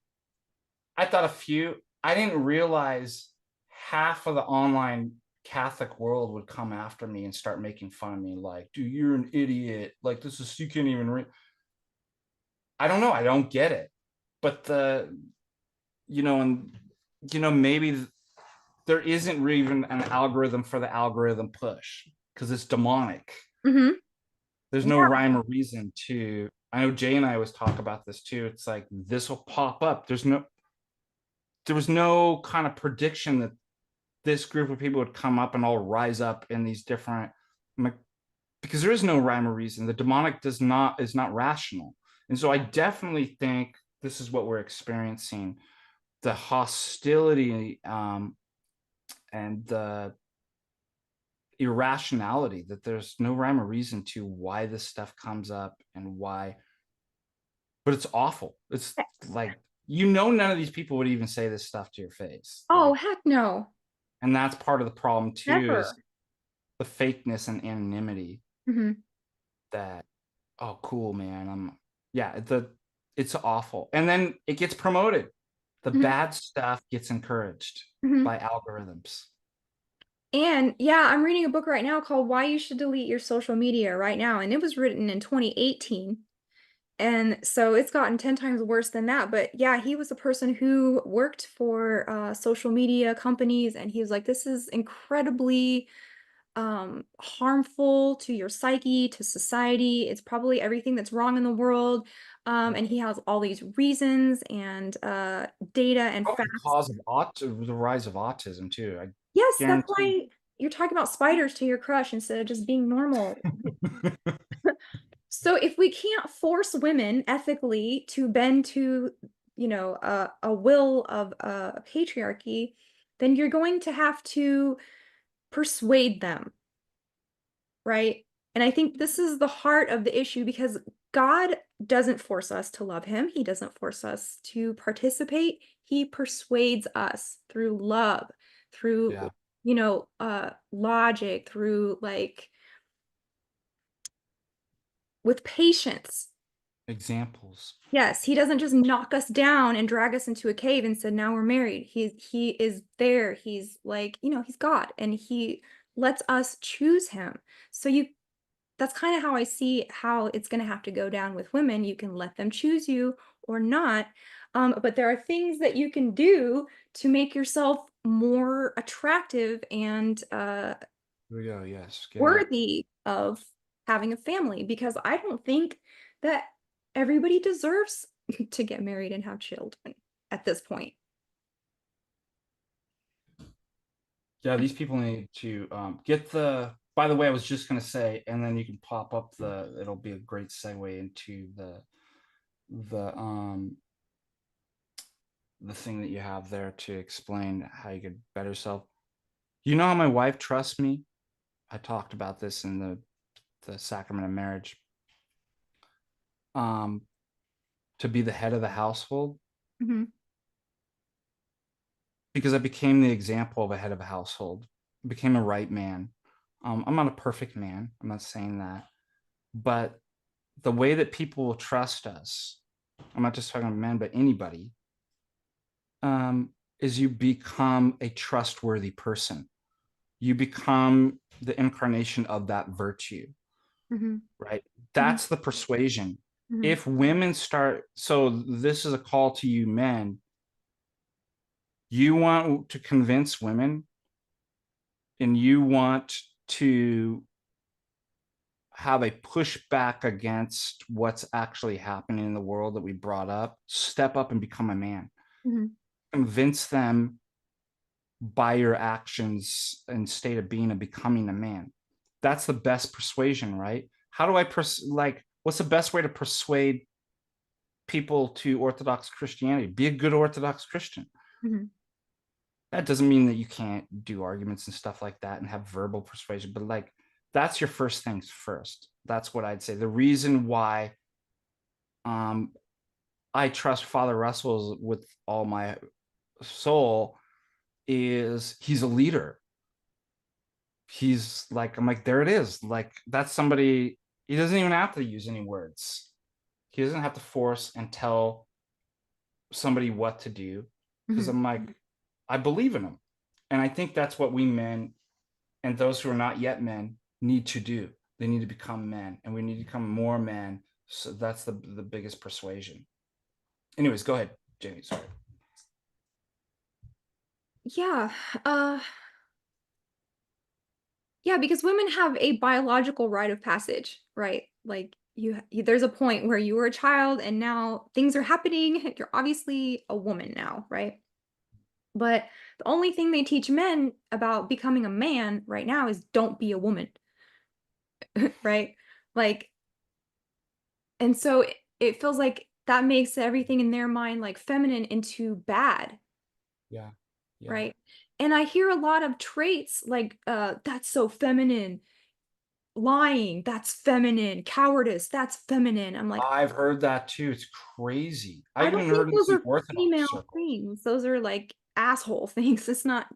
I thought a few. I didn't realize half of the online Catholic world would come after me and start making fun of me, like, dude, you're an idiot, like, this is, you can't even read. I don't know, I don't get it. But maybe there isn't even an algorithm for the algorithm push, because it's demonic. Mm-hmm. There's no Yeah. rhyme or reason to. I know Jay and I always talk about this too. It's like, this will pop up. There was no kind of prediction that this group of people would come up and all rise up in these different, because there is no rhyme or reason. The demonic is not rational. And so I definitely think this is what we're experiencing: the hostility, and the irrationality, that there's no rhyme or reason to why this stuff comes up and why. But it's awful. It's like, none of these people would even say this stuff to your face. Oh, Like, heck no. and that's part of the problem too, is Never. the fakeness and anonymity. Mm-hmm. That, oh, cool, man. It's awful. And then it gets promoted. The Mm-hmm. bad stuff gets encouraged Mm-hmm. by algorithms. And yeah, I'm reading a book right now called Why You Should Delete Your Social Media right now. And it was written in 2018. And so it's gotten 10 times worse than that. But yeah, he was a person who worked for social media companies. And he was like, this is incredibly harmful to your psyche, to society. It's probably everything that's wrong in the world. And he has all these reasons and data and Probably the facts. cause of the rise of autism too. I Yes, that's guarantee. why you're talking about spiders to your crush instead of just being normal. So if we can't force women ethically to bend to, a will of patriarchy, then you're going to have to persuade them, right? And I think this is the heart of the issue, because God doesn't force us to love him. He doesn't force us to participate. He persuades us through love, through, Yeah, logic, through like with patience. examples. Yes, he doesn't just knock us down and drag us into a cave and said, now we're married. He is there. He's like, he's God, and he lets us choose him. So that's kind of how I see how it's going to have to go down with women. You can let them choose you or not. But there are things that you can do to make yourself more attractive and Here we go. Yes, get it. worthy of having a family, because I don't think that everybody deserves to get married and have children at this point. Yeah, these people need to get the. By the way, I was just gonna say, and then you can pop up the. It'll be a great segue into the the thing that you have there to explain how you could better yourself. You know how my wife trusts me? I talked about this in the sacrament of marriage. Um, to be the head of the household, Mm-hmm. because I became the example of a head of a household. I became a right man. I'm not a perfect man. I'm not saying that, but the way that people will trust us, I'm not just talking about men, but anybody, um, is you become a trustworthy person. You become the incarnation of that virtue, Mm-hmm. right? Mm-hmm. That's the persuasion. Mm-hmm. If women start, so this is a call to you men. You want to convince women, and you want to have a pushback against what's actually happening in the world that we brought up, step up and become a man. Mm-hmm. Convince them by your actions and state of being and becoming a man. That's the best persuasion, right? How do I what's the best way to persuade people to Orthodox Christianity? Be a good Orthodox Christian. Mm-hmm. That doesn't mean that you can't do arguments and stuff like that and have verbal persuasion, but like, that's your first things first. That's what I'd say. The reason why um, I trust Father Russell with all my soul is he's a leader. He's like, I'm like, there it is. Like, that's somebody, he doesn't even have to use any words. He doesn't have to force and tell somebody what to do, because Mm-hmm. I'm like, I believe in him. And I think that's what we men and those who are not yet men need to do. They need to become men, and we need to become more men. So that's the biggest persuasion. Anyways, go ahead, Jamie. Sorry. Yeah. Yeah, because women have a biological rite of passage, right? Like there's a point where you were a child and now things are happening. You're obviously a woman now, right? But the only thing they teach men about becoming a man right now is don't be a woman, right? Like, and so it feels like that makes everything in their mind like feminine into bad, Yeah. Yeah. right? And I hear a lot of traits like that's so feminine, lying, that's feminine, cowardice, that's feminine. I'm like, I've heard that too. It's crazy. I I've don't even think heard this those in are Orthodox female circles. things. Those are like asshole things. It's not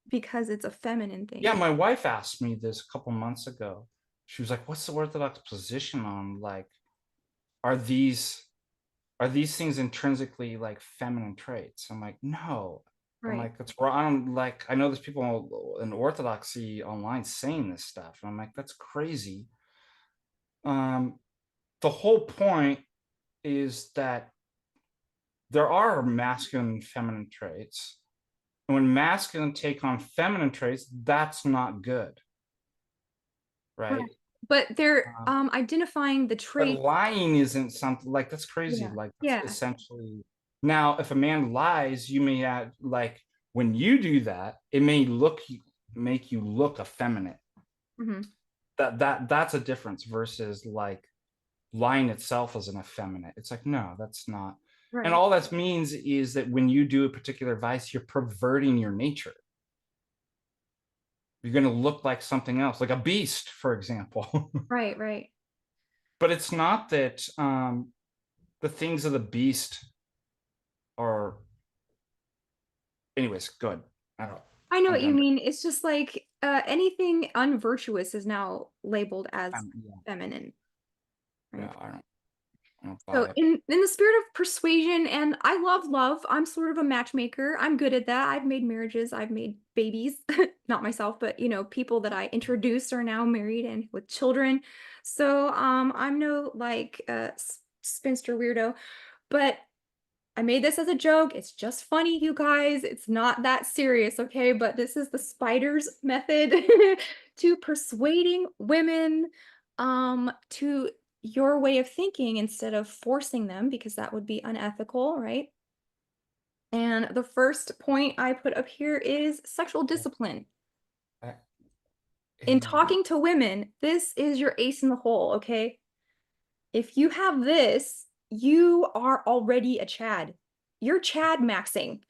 because it's a feminine Yeah, thing. my wife asked me this a couple months ago. She was like, "What's the Orthodox position on like are these things intrinsically like feminine traits?" I'm like, "No." I'm Right. like, "It's wrong." I'm like, I know there's people in Orthodoxy online saying this stuff, and I'm like, "That's crazy." Um, the whole point is that there are masculine and feminine traits. And when masculine take on feminine traits, that's not good, Right. right? But they're Um, identifying the but trait. lying isn't something like that's crazy. Yeah. Like that's Yeah. essentially now, if a man lies, you may add like when you do that, it may make you look effeminate. Hmm. That's a difference versus like lying itself as an effeminate. It's like, no, that's not. And Right. all that means is that when you do a particular vice, you're perverting your nature. You're going to look like something else, like a beast, for example. Right. Right. But it's not that the things of the beast are. Anyways, good. I don't. I know I'm what you done. mean. It's just like anything unvirtuous is now labeled as Yeah, feminine, yeah. right? I don't So buy it. in the spirit of persuasion, and I love love. I'm sort of a matchmaker. I'm good at that. I've made marriages. I've made babies. Not myself, but people that I introduced are now married and with children. So I'm no like spinster weirdo, but I made this as a joke. It's just funny, you guys. It's not that serious, okay? But this is the spider's method to persuading women to your way of thinking instead of forcing them because that would be unethical, right? And the first point I put up here is sexual discipline. I- In Amen. talking to women, this is your ace in the hole, okay? If you have this, you are already a Chad. You're Chad maxing.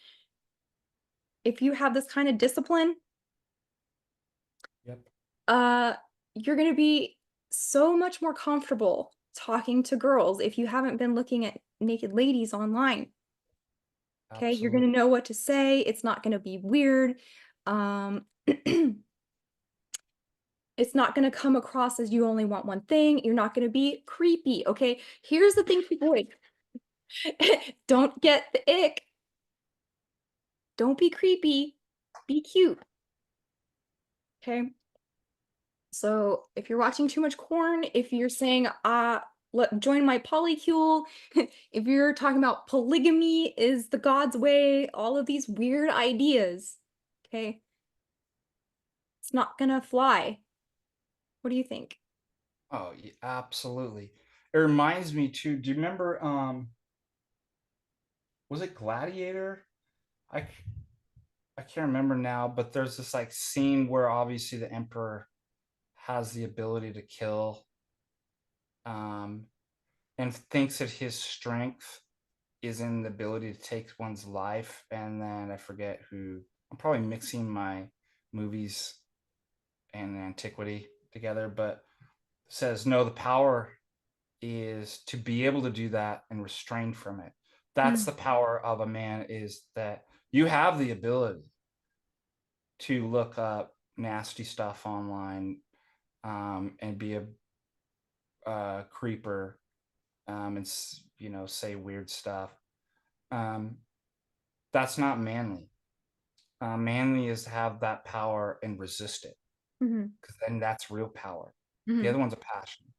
If you have this kind of discipline, Yep. uh, you're gonna be so much more comfortable talking to girls if you haven't been looking at naked ladies online. Okay, you're gonna Absolutely. know what to say. It's not gonna be weird. It's not gonna come across as you only want one thing. You're not gonna be creepy. Okay, here's the thing to avoid. Don't get the ick. Don't be creepy. Be cute. Okay. So if you're watching too much porn, if you're saying, join my polycule, if you're talking about polygamy is the God's way, all of these weird ideas, okay, it's not gonna fly. What do you think? Oh, yeah, absolutely. It reminds me too. Do you remember? Was it Gladiator? I I can't remember now, but there's this like scene where obviously the emperor has the ability to kill, um, and thinks that his strength is in the ability to take one's life. And then I forget who. I'm probably mixing my movies and antiquity together, but says no. The power is to be able to do that and restrain from it. That's Mm, the power of a man, is that you have the ability to look up nasty stuff online, and be a creeper, and say weird stuff. Um, that's not manly. Manly is to have that power and resist it. Mhm. because then that's real power. The Mhm. other one's a passion,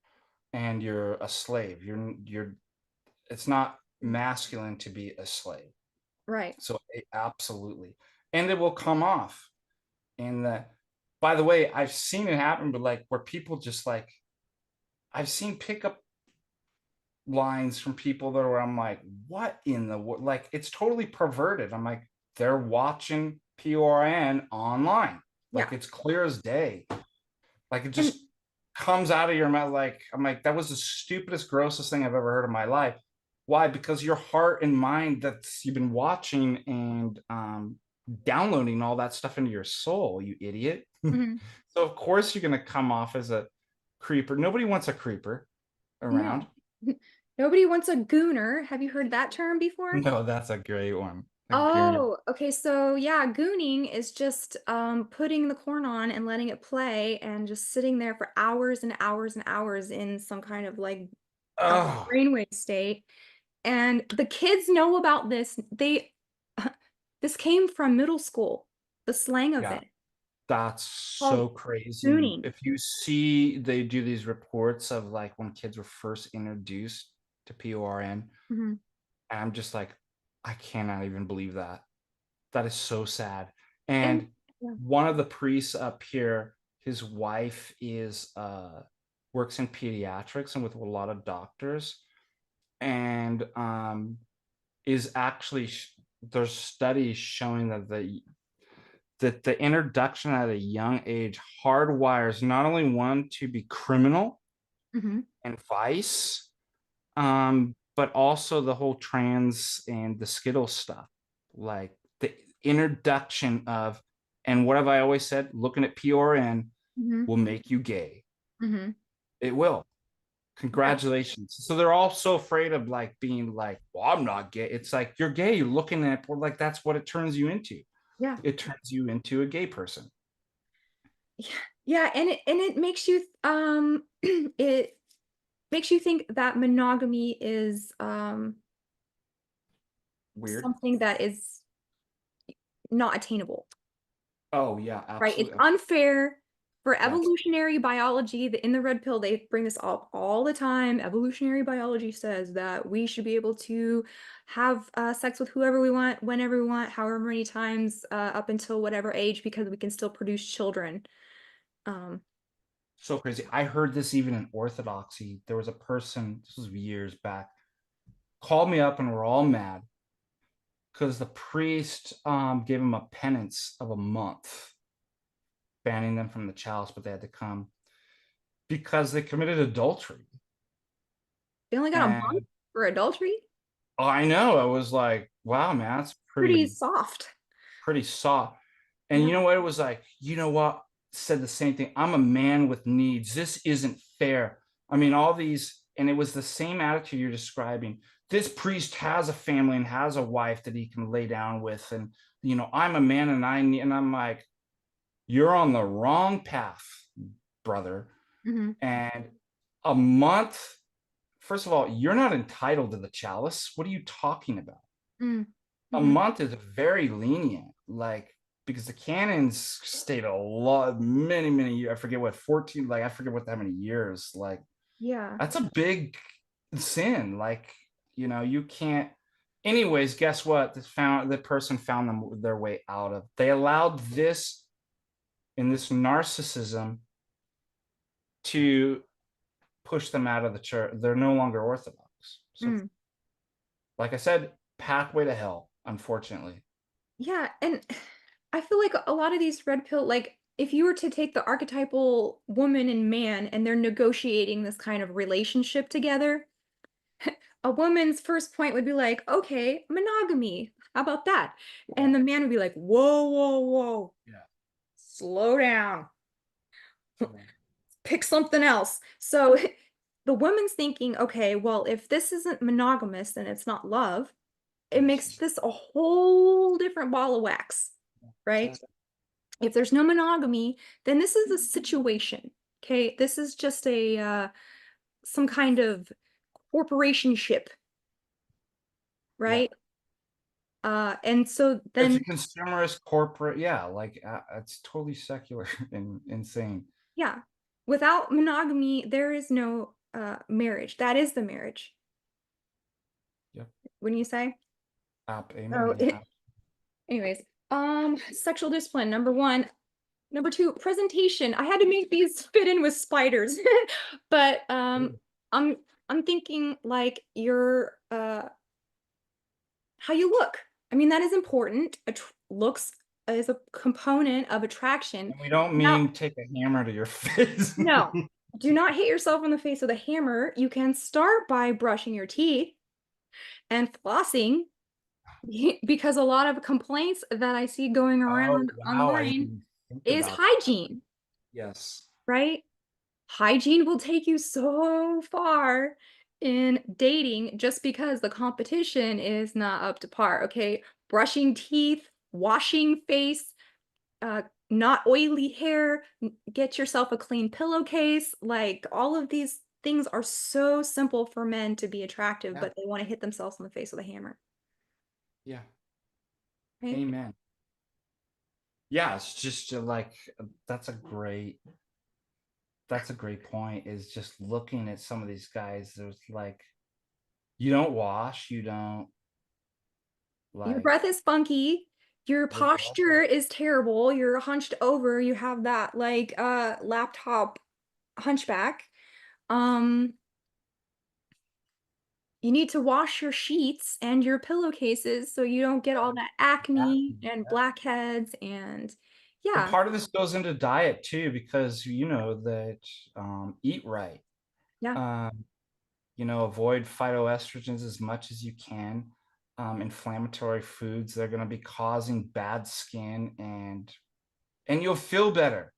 and you're a slave. You're. It's not masculine to be a slave. Right. So absolutely, and it will come off. And by the way, I've seen it happen, but like where people just like I've seen pickup lines from people that where I'm like, what in the world? Like it's totally perverted. I'm like, they're watching PRN online. Yeah. Like it's clear as day. Like it And just comes out of your mouth. Like I'm like, that was the stupidest, grossest thing I've ever heard in my life. Why? Because your heart and mind that's you've been watching and downloading all that stuff into your soul, you idiot. mhm. So of course you're gonna come off as a creeper. Nobody wants a creeper around. No. Nobody wants a gooner. Have you heard that term before? No, that's a great one. A gooner. Oh, okay. So yeah, gooning is just putting the corn on and letting it play and just sitting there for hours and hours and hours in some kind of like Oh, brainwave state. And the kids know about this. They this came from middle school, the slang of yeah, it that's called so crazy. gooning. If you see, they do these reports of like when kids were first introduced to PORN, Mhm. and I'm just like, I cannot even believe that. That is so sad. And And yeah. one of the priests up here, his wife is works in pediatrics and with a lot of doctors, and is actually there's studies showing that the introduction at a young age hardwires not only one to be criminal Mhm. and vice, but also the whole trans and the Skittles stuff, like the introduction of, and what have I always said? Looking at PRN Mhm. will make you gay. Mhm. It will. Yeah. Congratulations. So they're all so afraid of like being like, well, I'm not gay. It's like you're gay. You're looking at like that's what it turns you into. Yeah. It turns you into a gay person. Yeah. Yeah, and it makes you it makes you think that monogamy is Weird. something that is not attainable, Oh yeah, right? It's absolutely. unfair for Yes. evolutionary biology. In the red pill, they bring this up all the time. Evolutionary biology says that we should be able to have sex with whoever we want, whenever we want, however many times, up until whatever age, because we can still produce children. Um, So crazy. I heard this even in Orthodoxy. There was a person, this was years back, called me up and we're all mad because the priest gave him a penance of a month, banning them from the chalice, but they had to come because they committed adultery. they only got a month And for adultery. I know, I was like, wow, man, that's Pretty pretty, soft. pretty soft. And you Yeah. know what? It was like, you know what? Said the same thing. I'm a man with needs. This isn't fair. I mean, all these, and it was the same attitude you're describing. This priest has a family and has a wife that he can lay down with. And, I'm a man and I need, and I'm like, you're on the wrong path, brother. Mhm. And a month, first of all, you're not entitled to the chalice. What are you talking about? Mm. A Mhm. month is very lenient, like because the canons stayed a lot, many, many years. I forget what 14, like I forget what that many years. Like Yeah. that's a big sin. Like you can't. Anyways, guess what? The person found them their way out of. They allowed this in this narcissism to push them out of the church. They're no longer Orthodox. So, Mm. like I said, pathway to hell. Unfortunately. Yeah, and I feel like a lot of these red pill, like if you were to take the archetypal woman and man and they're negotiating this kind of relationship together, a woman's first point would be like, okay, monogamy. How about that? And the man would be like, whoa, whoa, whoa, Yeah. slow down, Yeah. pick something else. So the woman's thinking, okay, well, if this isn't monogamous, then it's not love. It makes Yes. this a whole different ball of wax, right? Exactly. If there's no monogamy, then this is a situation. Okay, this is just a some kind of corporationship, Yeah. right? And so It's a then, consumerist corporate, yeah, like it's totally secular and insane. yeah, without monogamy, there is no marriage. That is the marriage. Yep. Wouldn't you say? Amen. So, Yeah. anyways, sexual discipline, number one. Number two, presentation. I had to make these fit in with spiders, but I'm I'm thinking like your how you look. I mean, that is important. Looks is a component of attraction. And we don't Now, mean take a hammer to your face. no, do not hit yourself in the face with a hammer. You can start by brushing your teeth and flossing because a lot of complaints that I see going Oh, around wow. I online didn't think is about that. hygiene, Yes. right? Hygiene will take you so far in dating just because the competition is not up to par. Okay. Brushing teeth, washing face, not oily hair, get yourself a clean pillowcase. Like all of these things are so simple for men to be attractive, Yeah. but they want to hit themselves in the face with a hammer. Yeah. Right. Amen. Yeah. It's just like, that's a great, that's a great point, is just looking at some of these guys. There's like, you don't wash, you don't Your like, breath is funky. Your your breath is, posture is terrible. You're hunched over. You have that like laptop hunchback. Um, you need to wash your sheets and your pillowcases so you don't get all that acne acne. and blackheads and And yeah, part of this goes into diet too, because you know that eat right. yeah, Um, avoid phytoestrogens as much as you can. Inflammatory foods, they're going to be causing bad skin, and you'll feel better.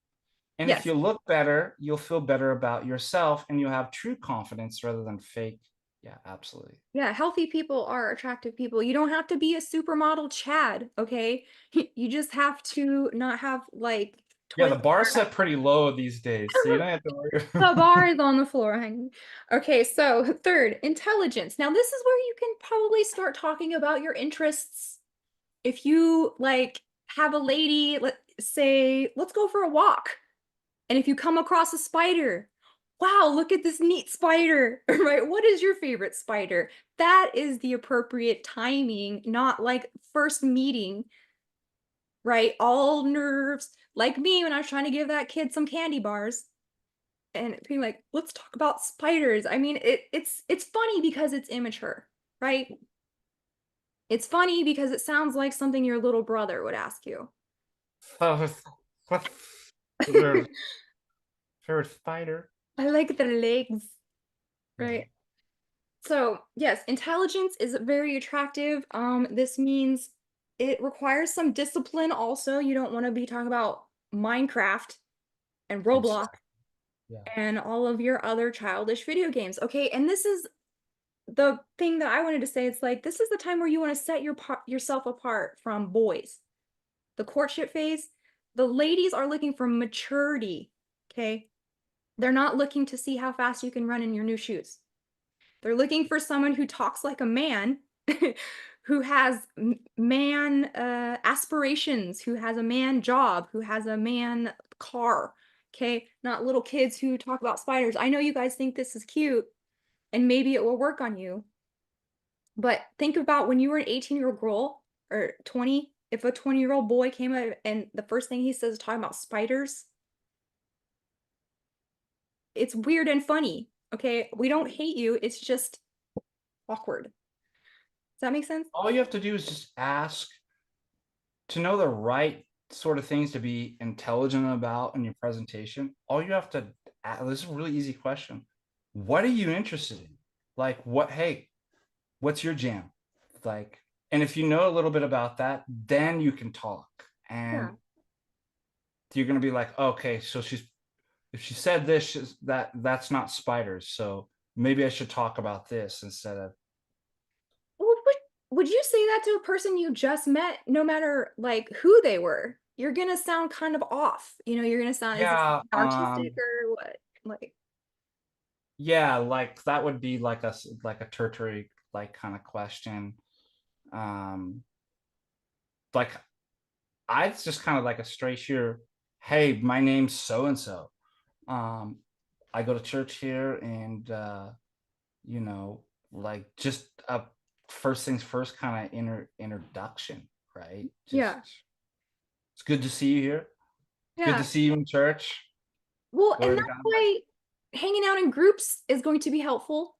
And if yes. you look better, you'll feel better about yourself, and you'll have true confidence rather than fake. Yeah, absolutely. Yeah, healthy people are attractive people. You don't have to be a supermodel Chad, okay? You just have to not have like Yeah, the twists. bar is set pretty low these days, so you don't have to worry. The bar is on the floor, honey. Okay, so third, intelligence. Now, this is where you can probably start talking about your interests. If you like have a lady, let's say, let's go for a walk. And if you come across a spider, wow, look at this neat spider, right? What is your favorite spider? That is the appropriate timing, not like first meeting, right? All nerves, like me when I was trying to give that kid some candy bars and being like, let's talk about spiders. I mean, it's funny because it's immature, right? It's funny because it sounds like something your little brother would ask you. Their favorite spider. I like their legs, Yeah. right? So, yes, intelligence is very attractive. This means it requires some discipline also. You don't want to be talking about Minecraft and Roblox Exactly. Yeah. and all of your other childish video games. Okay, and this is the thing that I wanted to say. It's like this is the time where you want to set yourself apart from boys. The courtship phase, the ladies are looking for maturity, okay? They're not looking to see how fast you can run in your new shoes. They're looking for someone who talks like a man, who has man aspirations, who has a man job, who has a man car. Okay, not little kids who talk about spiders. I know you guys think this is cute and maybe it will work on you, but think about when you were an 18-year-old girl or 20, if a 20-year-old boy came out and the first thing he says is talking about spiders, it's weird and funny. Okay, we don't hate you, it's just awkward. Does that make sense? All you have to do is just ask to know the right sort of things to be intelligent about in your presentation. All you have to this is a really easy question. What are you interested in? Like what, hey, what's your jam? Like, and if you know a little bit about that, then you can talk. Yeah. And you're gonna be like, okay, so if she said this, that's not spiders. So maybe I should talk about this instead of, Well, would you say that to a person you just met, no matter like who they were? You're gonna sound kind of off. You're gonna sound, is this yeah, narcissistic or what? Like, yeah, like that would be like a tertiary like kind of question. um like I just kind of like a straight shooter. Hey, my name's so and so. I go to church here, and you know, like just a first things first kind of introduction, right? Just Yeah. it's good to see you here. Good to Yeah. see you in church. Well, and Glory to that's God. why hanging out in groups is going to be helpful,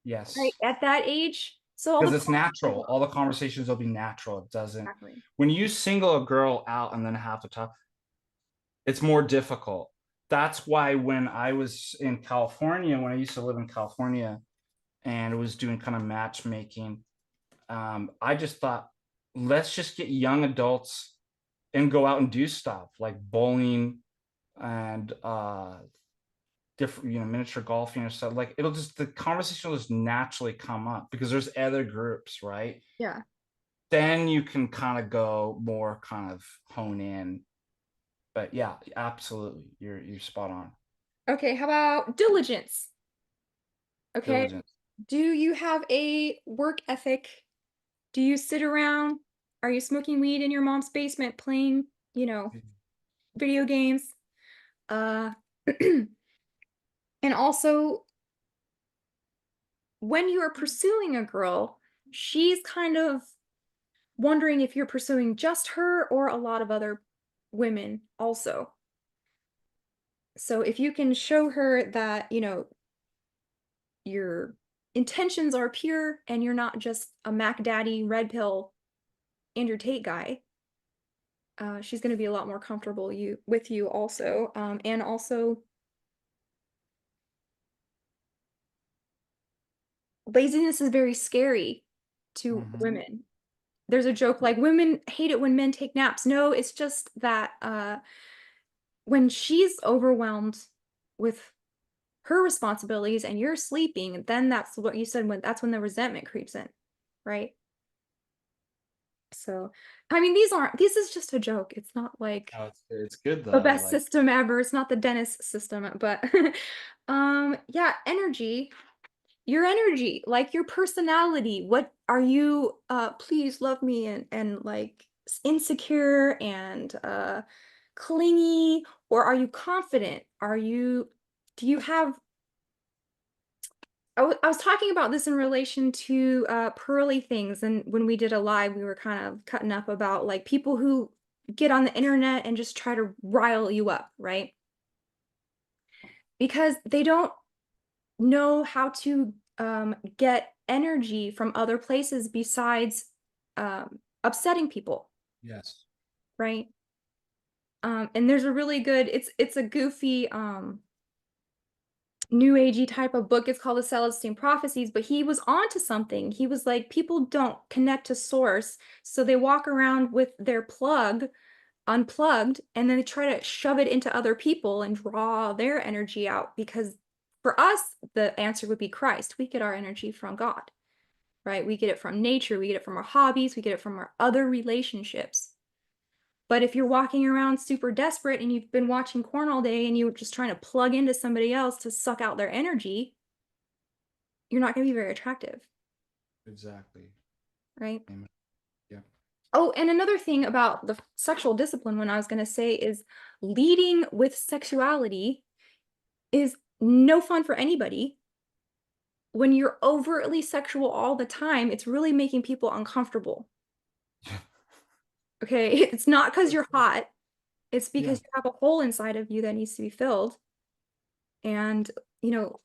right? Yes. At that age. So all Because the it's natural. All the conversations will be natural. It doesn't, exactly. when you single a girl out and then have to talk, it's more difficult. That's why when I was in California, when I used to live in California and was doing kind of matchmaking, I just thought, let's just get young adults and go out and do stuff like bowling and different, miniature golfing or stuff. Like it'll just, the conversation will just naturally come up because there's other groups, right? Yeah. Then you can kind of go more kind of hone in. But yeah, absolutely. You're spot on. Okay, how about diligence? Okay. Diligence. Do you have a work ethic? Do you sit around? Are you smoking weed in your mom's basement playing, video games? Uh and also when you are pursuing a girl, she's kind of wondering if you're pursuing just her or a lot of other women also. So if you can show her that, your intentions are pure and you're not just a Mac Daddy red pill Andrew Tate guy, she's going to be a lot more comfortable with you also. And also laziness is very scary to Mm-hmm. women. There's a joke like women hate it when men take naps. No, it's just that when she's overwhelmed with her responsibilities and you're sleeping, then that's what you said, when that's when the resentment creeps in, right? So, I mean, this is just a joke. It's not like No, it's good the though. best Like, system ever. It's not the dentist system, but yeah, energy, your energy, like your personality. What are you please love me, and like insecure and clingy, or are you confident? Do you have I was talking about this in relation to pearly things, and when we did a live, we were kind of cutting up about like people who get on the internet and just try to rile you up, right? Because they don't know how to get energy from other places besides upsetting people, yes. right? And there's a really good, it's a goofy new agey type of book. It's called the Celestine Prophecies, but he was onto something. He was like, people don't connect to source, so they walk around with their plug unplugged, and then they try to shove it into other people and draw their energy out. Because for us, the answer would be Christ. We get our energy from God, right? We get it from nature, we get it from our hobbies, we get it from our other relationships. But if you're walking around super desperate and you've been watching porn all day and you're just trying to plug into somebody else to suck out their energy, you're not going to be very attractive, Exactly. right? Amen. Yeah. Oh, and another thing about the sexual discipline, when I was going to say, is leading with sexuality is no fun for anybody. When you're overtly sexual all the time, it's really making people uncomfortable. Okay, it's not because you're hot, it's Yeah. because you have a hole inside of you that needs to be filled. And, you know,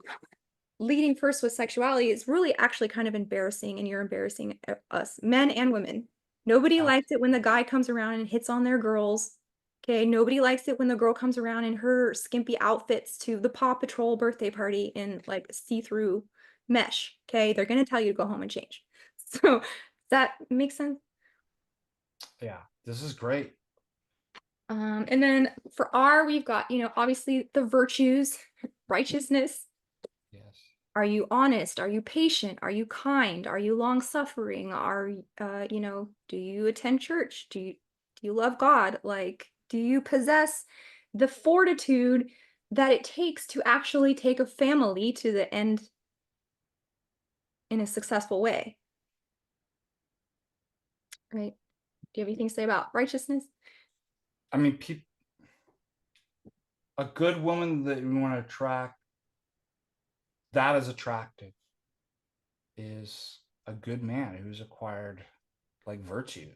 leading first with sexuality is really actually kind of embarrassing, and you're embarrassing us, men and women. Nobody Ab- likes it when the guy comes around and hits on their girls. Okay, nobody likes it when the girl comes around in her skimpy outfits to the Paw Patrol birthday party in like see-through mesh. Okay, they're gonna tell you to go home and change. So that makes sense. yeah. This is great. And then for R, we've got, obviously the virtues, righteousness. Yes. Are you honest? Are you patient? Are you kind? Are you long-suffering? Do you attend church? Do you love God? Like, do you possess the fortitude that it takes to actually take a family to the end in a successful way? Right? you have anything to say about righteousness? I mean, a good woman that you want to attract, that is attractive, is a good man who's acquired like virtue.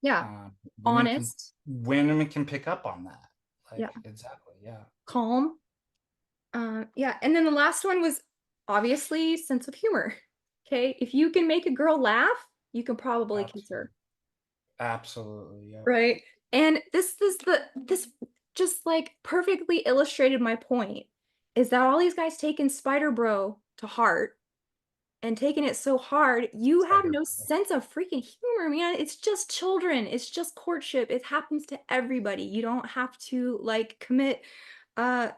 Yeah. Um, Honest. women can pick up on that. Yeah. Like, exactly. Yeah. Calm. Yeah. And then the last one was obviously sense of humor. Okay. If you can make a girl laugh, you can probably kiss her. Absolutely. Yeah. Right. And this just like perfectly illustrated my point is that all these guys taking Spider Bro to heart and taking it so hard, you have no sense of freaking humor, man. It's just children. It's just courtship. It happens to everybody. You don't have to like commit uh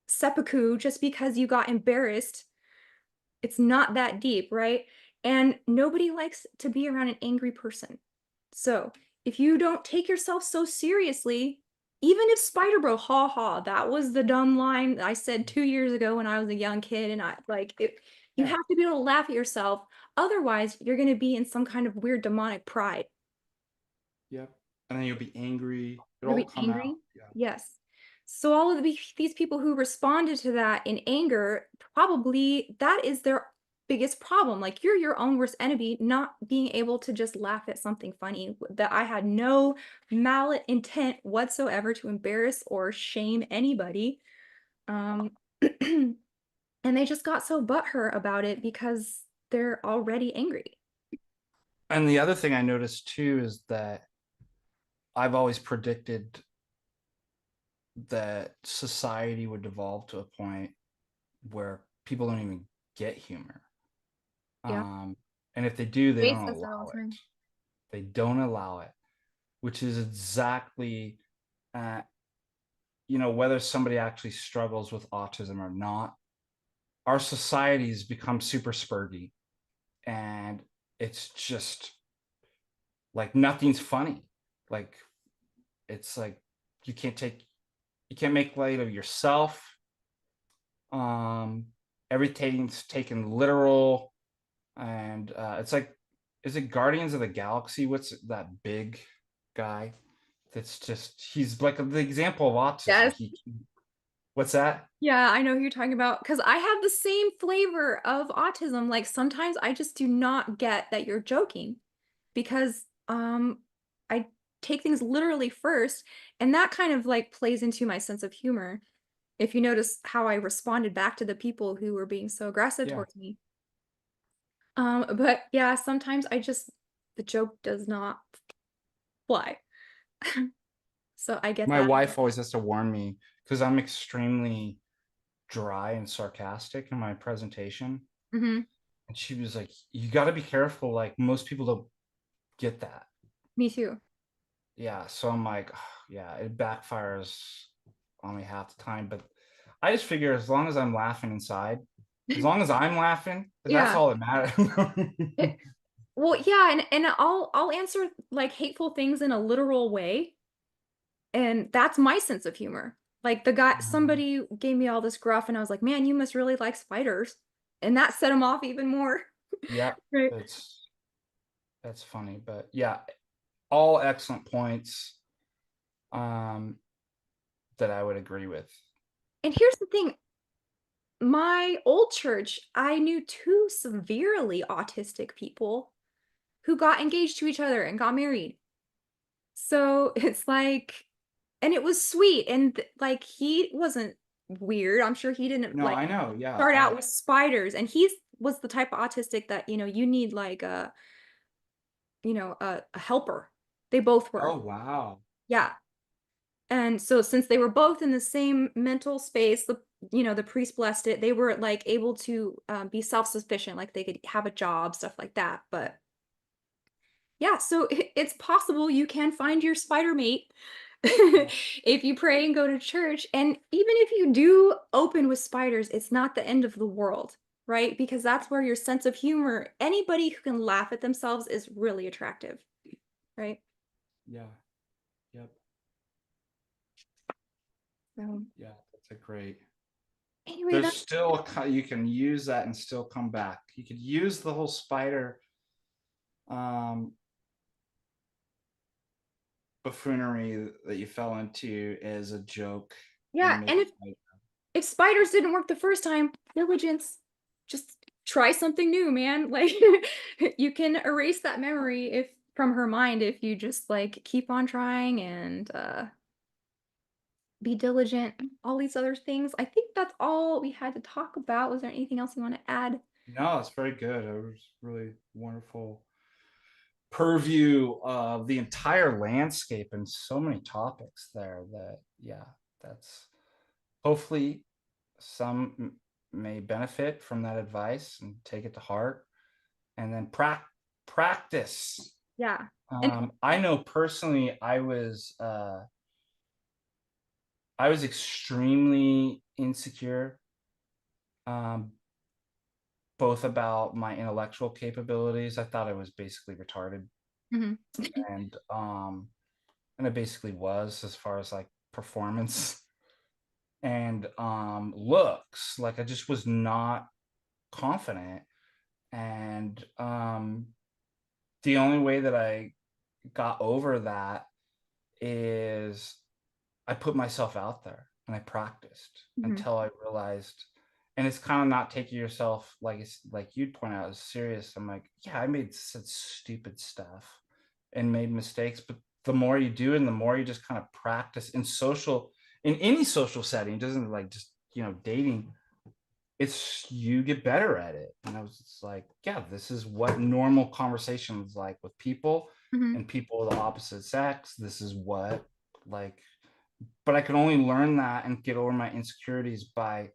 seppuku just because you got embarrassed. It's not that deep, right? And nobody likes to be around an angry person. So, if you don't take yourself so seriously, even if Spider Bro, ha ha, that was the dumb line I said 2 years ago when I was a young kid, and I like it, you Yeah. have to be able to laugh at yourself. Otherwise, you're going to be in some kind of weird demonic pride. Yep. And then you'll be angry. It'll You'll all be come angry. out. Yeah. Yes. So all of these people who responded to that in anger, probably that is their biggest problem. Like you're your own worst enemy, not being able to just laugh at something funny that I had no mallet intent whatsoever to embarrass or shame anybody. Um, and they just got so butthurt about it because they're already angry. And the other thing I noticed too is that I've always predicted that society would devolve to a point where people don't even get humor. Yeah. And if they do, they Jay don't says that all allow the it. time. They don't allow it, which is exactly, uh, whether somebody actually struggles with autism or not. Our society's become super spurgy, and it's just like nothing's funny. Like it's like you can't make light of yourself. Um, Everything's taken literal, and it's like, is it Guardians of the Galaxy? What's that big guy? That's just he's like the example of autism. Yes. What's that? Yeah, I know who you're talking about because I have the same flavor of autism. Like sometimes I just do not get that you're joking because I take things literally first, and that kind of like plays into my sense of humor. If you notice how I responded back to the people who were being so aggressive Yeah. towards me. But yeah, sometimes the joke does not fly. So I get My that. wife always has to warn me because I'm extremely dry and sarcastic in my presentation. Hmm. And she was like, you got to be careful. Like, most people don't get that. Me too. Yeah. So I'm like, yeah, it backfires on me half the time. But I just figure as long as I'm laughing inside, as long as I'm laughing, that's Yeah. all that matters. Well, yeah, and I'll answer like hateful things in a literal way, and that's my sense of humor. Like somebody gave me all this gruff, and I was like, "Man, you must really like spiders," and that set him off even more. Yeah, Right. that's funny, but yeah, all excellent points um that I would agree with. And here's the thing: my old church, I knew two severely autistic people who got engaged to each other and got married. So it's like, and it was sweet, and like he wasn't weird. I'm sure he didn't No, like I know. Yeah, start out with spiders, and he's was the type of autistic that you need like a helper. They both oh were. wow. Yeah. And so since they were both in the same mental space, the priest blessed it. They were like able to be self-sufficient, like they could have a job, stuff like that. But yeah, so it's possible you can find your spider mate if you pray and go to church. And even if you do open with spiders, it's not the end of the world, right? Because that's where your sense of humor, anybody who can laugh at themselves is really attractive, right? Yeah. Yep. So Yeah, that's a great. anyway, There's that's still you can use that and still come back. You could use the whole spider um buffoonery that you fell into as a joke Yeah, and make and it if spiders didn't work the first time, diligence. Just try something new, man. Like you can erase that memory if from her mind if you just like keep on trying and be diligent, all these other things. I think that's all we had to talk about. Was there anything else you want to add? no, it's very good. It was really wonderful purview of the entire landscape and so many topics there that, yeah, that's hopefully some may benefit from that advice and take it to heart and then practice. Yeah. And I know personally I was extremely insecure, um, both about my intellectual capabilities. I thought I was basically retarded, mhm. and and it basically was as far as like performance and looks. Like I just was not confident, and the only way that I got over that is I put myself out there and I practiced Mhm. until I realized, and it's kind of not taking yourself like like you'd point out as serious. I'm like, yeah, I made such stupid stuff and made mistakes, but the more you do and the more you just kind of practice in any social setting, it doesn't like just dating, it's you get better at it. And I was just like, yeah, this is what normal conversations like with people Mhm. and people of the opposite sex. This is what like, but I could only learn that and get over my insecurities by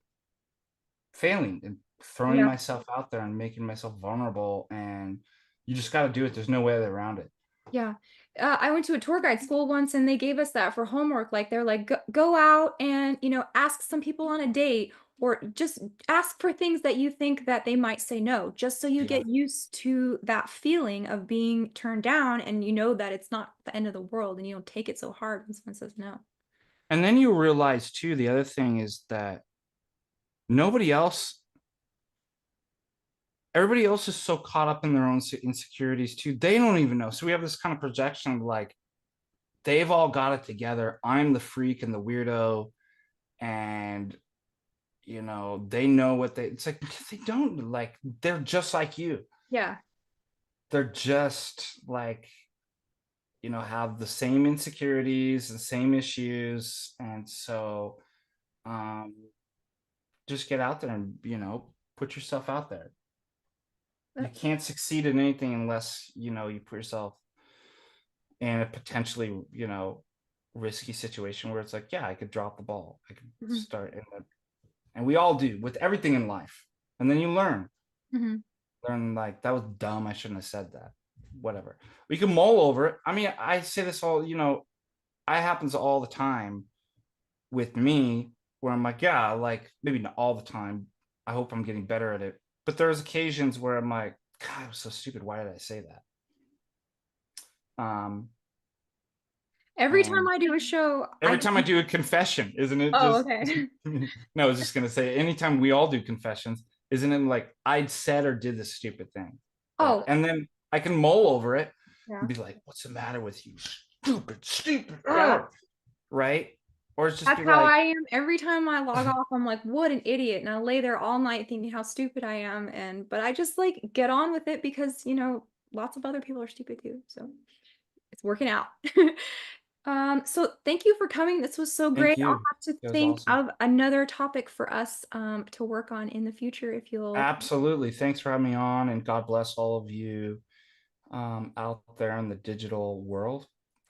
failing and throwing Yeah. myself out there and making myself vulnerable. And you just got to do it. There's no way around it. Yeah. I went to a tour guide school once and they gave us that for homework. Like they're like, go out and, ask some people on a date or just ask for things that you think that they might say no, just so you Yeah. get used to that feeling of being turned down and you know that it's not the end of the world and you don't take it so hard when someone says no. And then you realize too, the other thing is that nobody else everybody else is so caught up in their own insecurities too. They don't even know. So we have this kind of projection of like, they've all got it together. I'm the freak and the weirdo. And, they know what it's like, they don't, like, they're just like you. Yeah. They're just like, have the same insecurities, the same issues. And so, um, just get out there and, put yourself out there. You That- can't succeed in anything unless you put yourself in a potentially risky situation where it's like, yeah, I could drop the ball, I could mhm, start, and we all do with everything in life. And then you mhm. learn like, that was dumb, I shouldn't have said that, whatever. We can mull over it. I mean, I say this all, I happens all the time with me where I'm like, yeah, like maybe not all the time, I hope I'm getting better at it, but there's occasions where I'm like, God, I was so stupid, why did I say that? um Every time and I do a show, every time I do a confession, isn't it oh, just okay. no, I was just gonna say, anytime we all do confessions, isn't it like I'd said or did this stupid thing, Oh, and then I can mull over it yeah. and be like, what's the matter with you, stupid, Yeah. right? Or it's just That's be how like, I am. Every time I log off, I'm like, what an idiot. And I lay there all night thinking how stupid I am. But I just like get on with it because, lots of other people are stupid too. So it's working out. So thank you for coming. This was so thank great. I'll you, have to it was think awesome. of another topic for us to work on in the future if you'll. Absolutely, thanks for having me on, and God bless all of you out there in the digital world,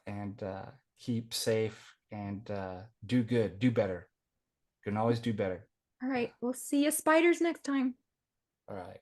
and keep safe, and do good, do better. You can always do better. All Yeah. right. We'll see you spiders next time. All right.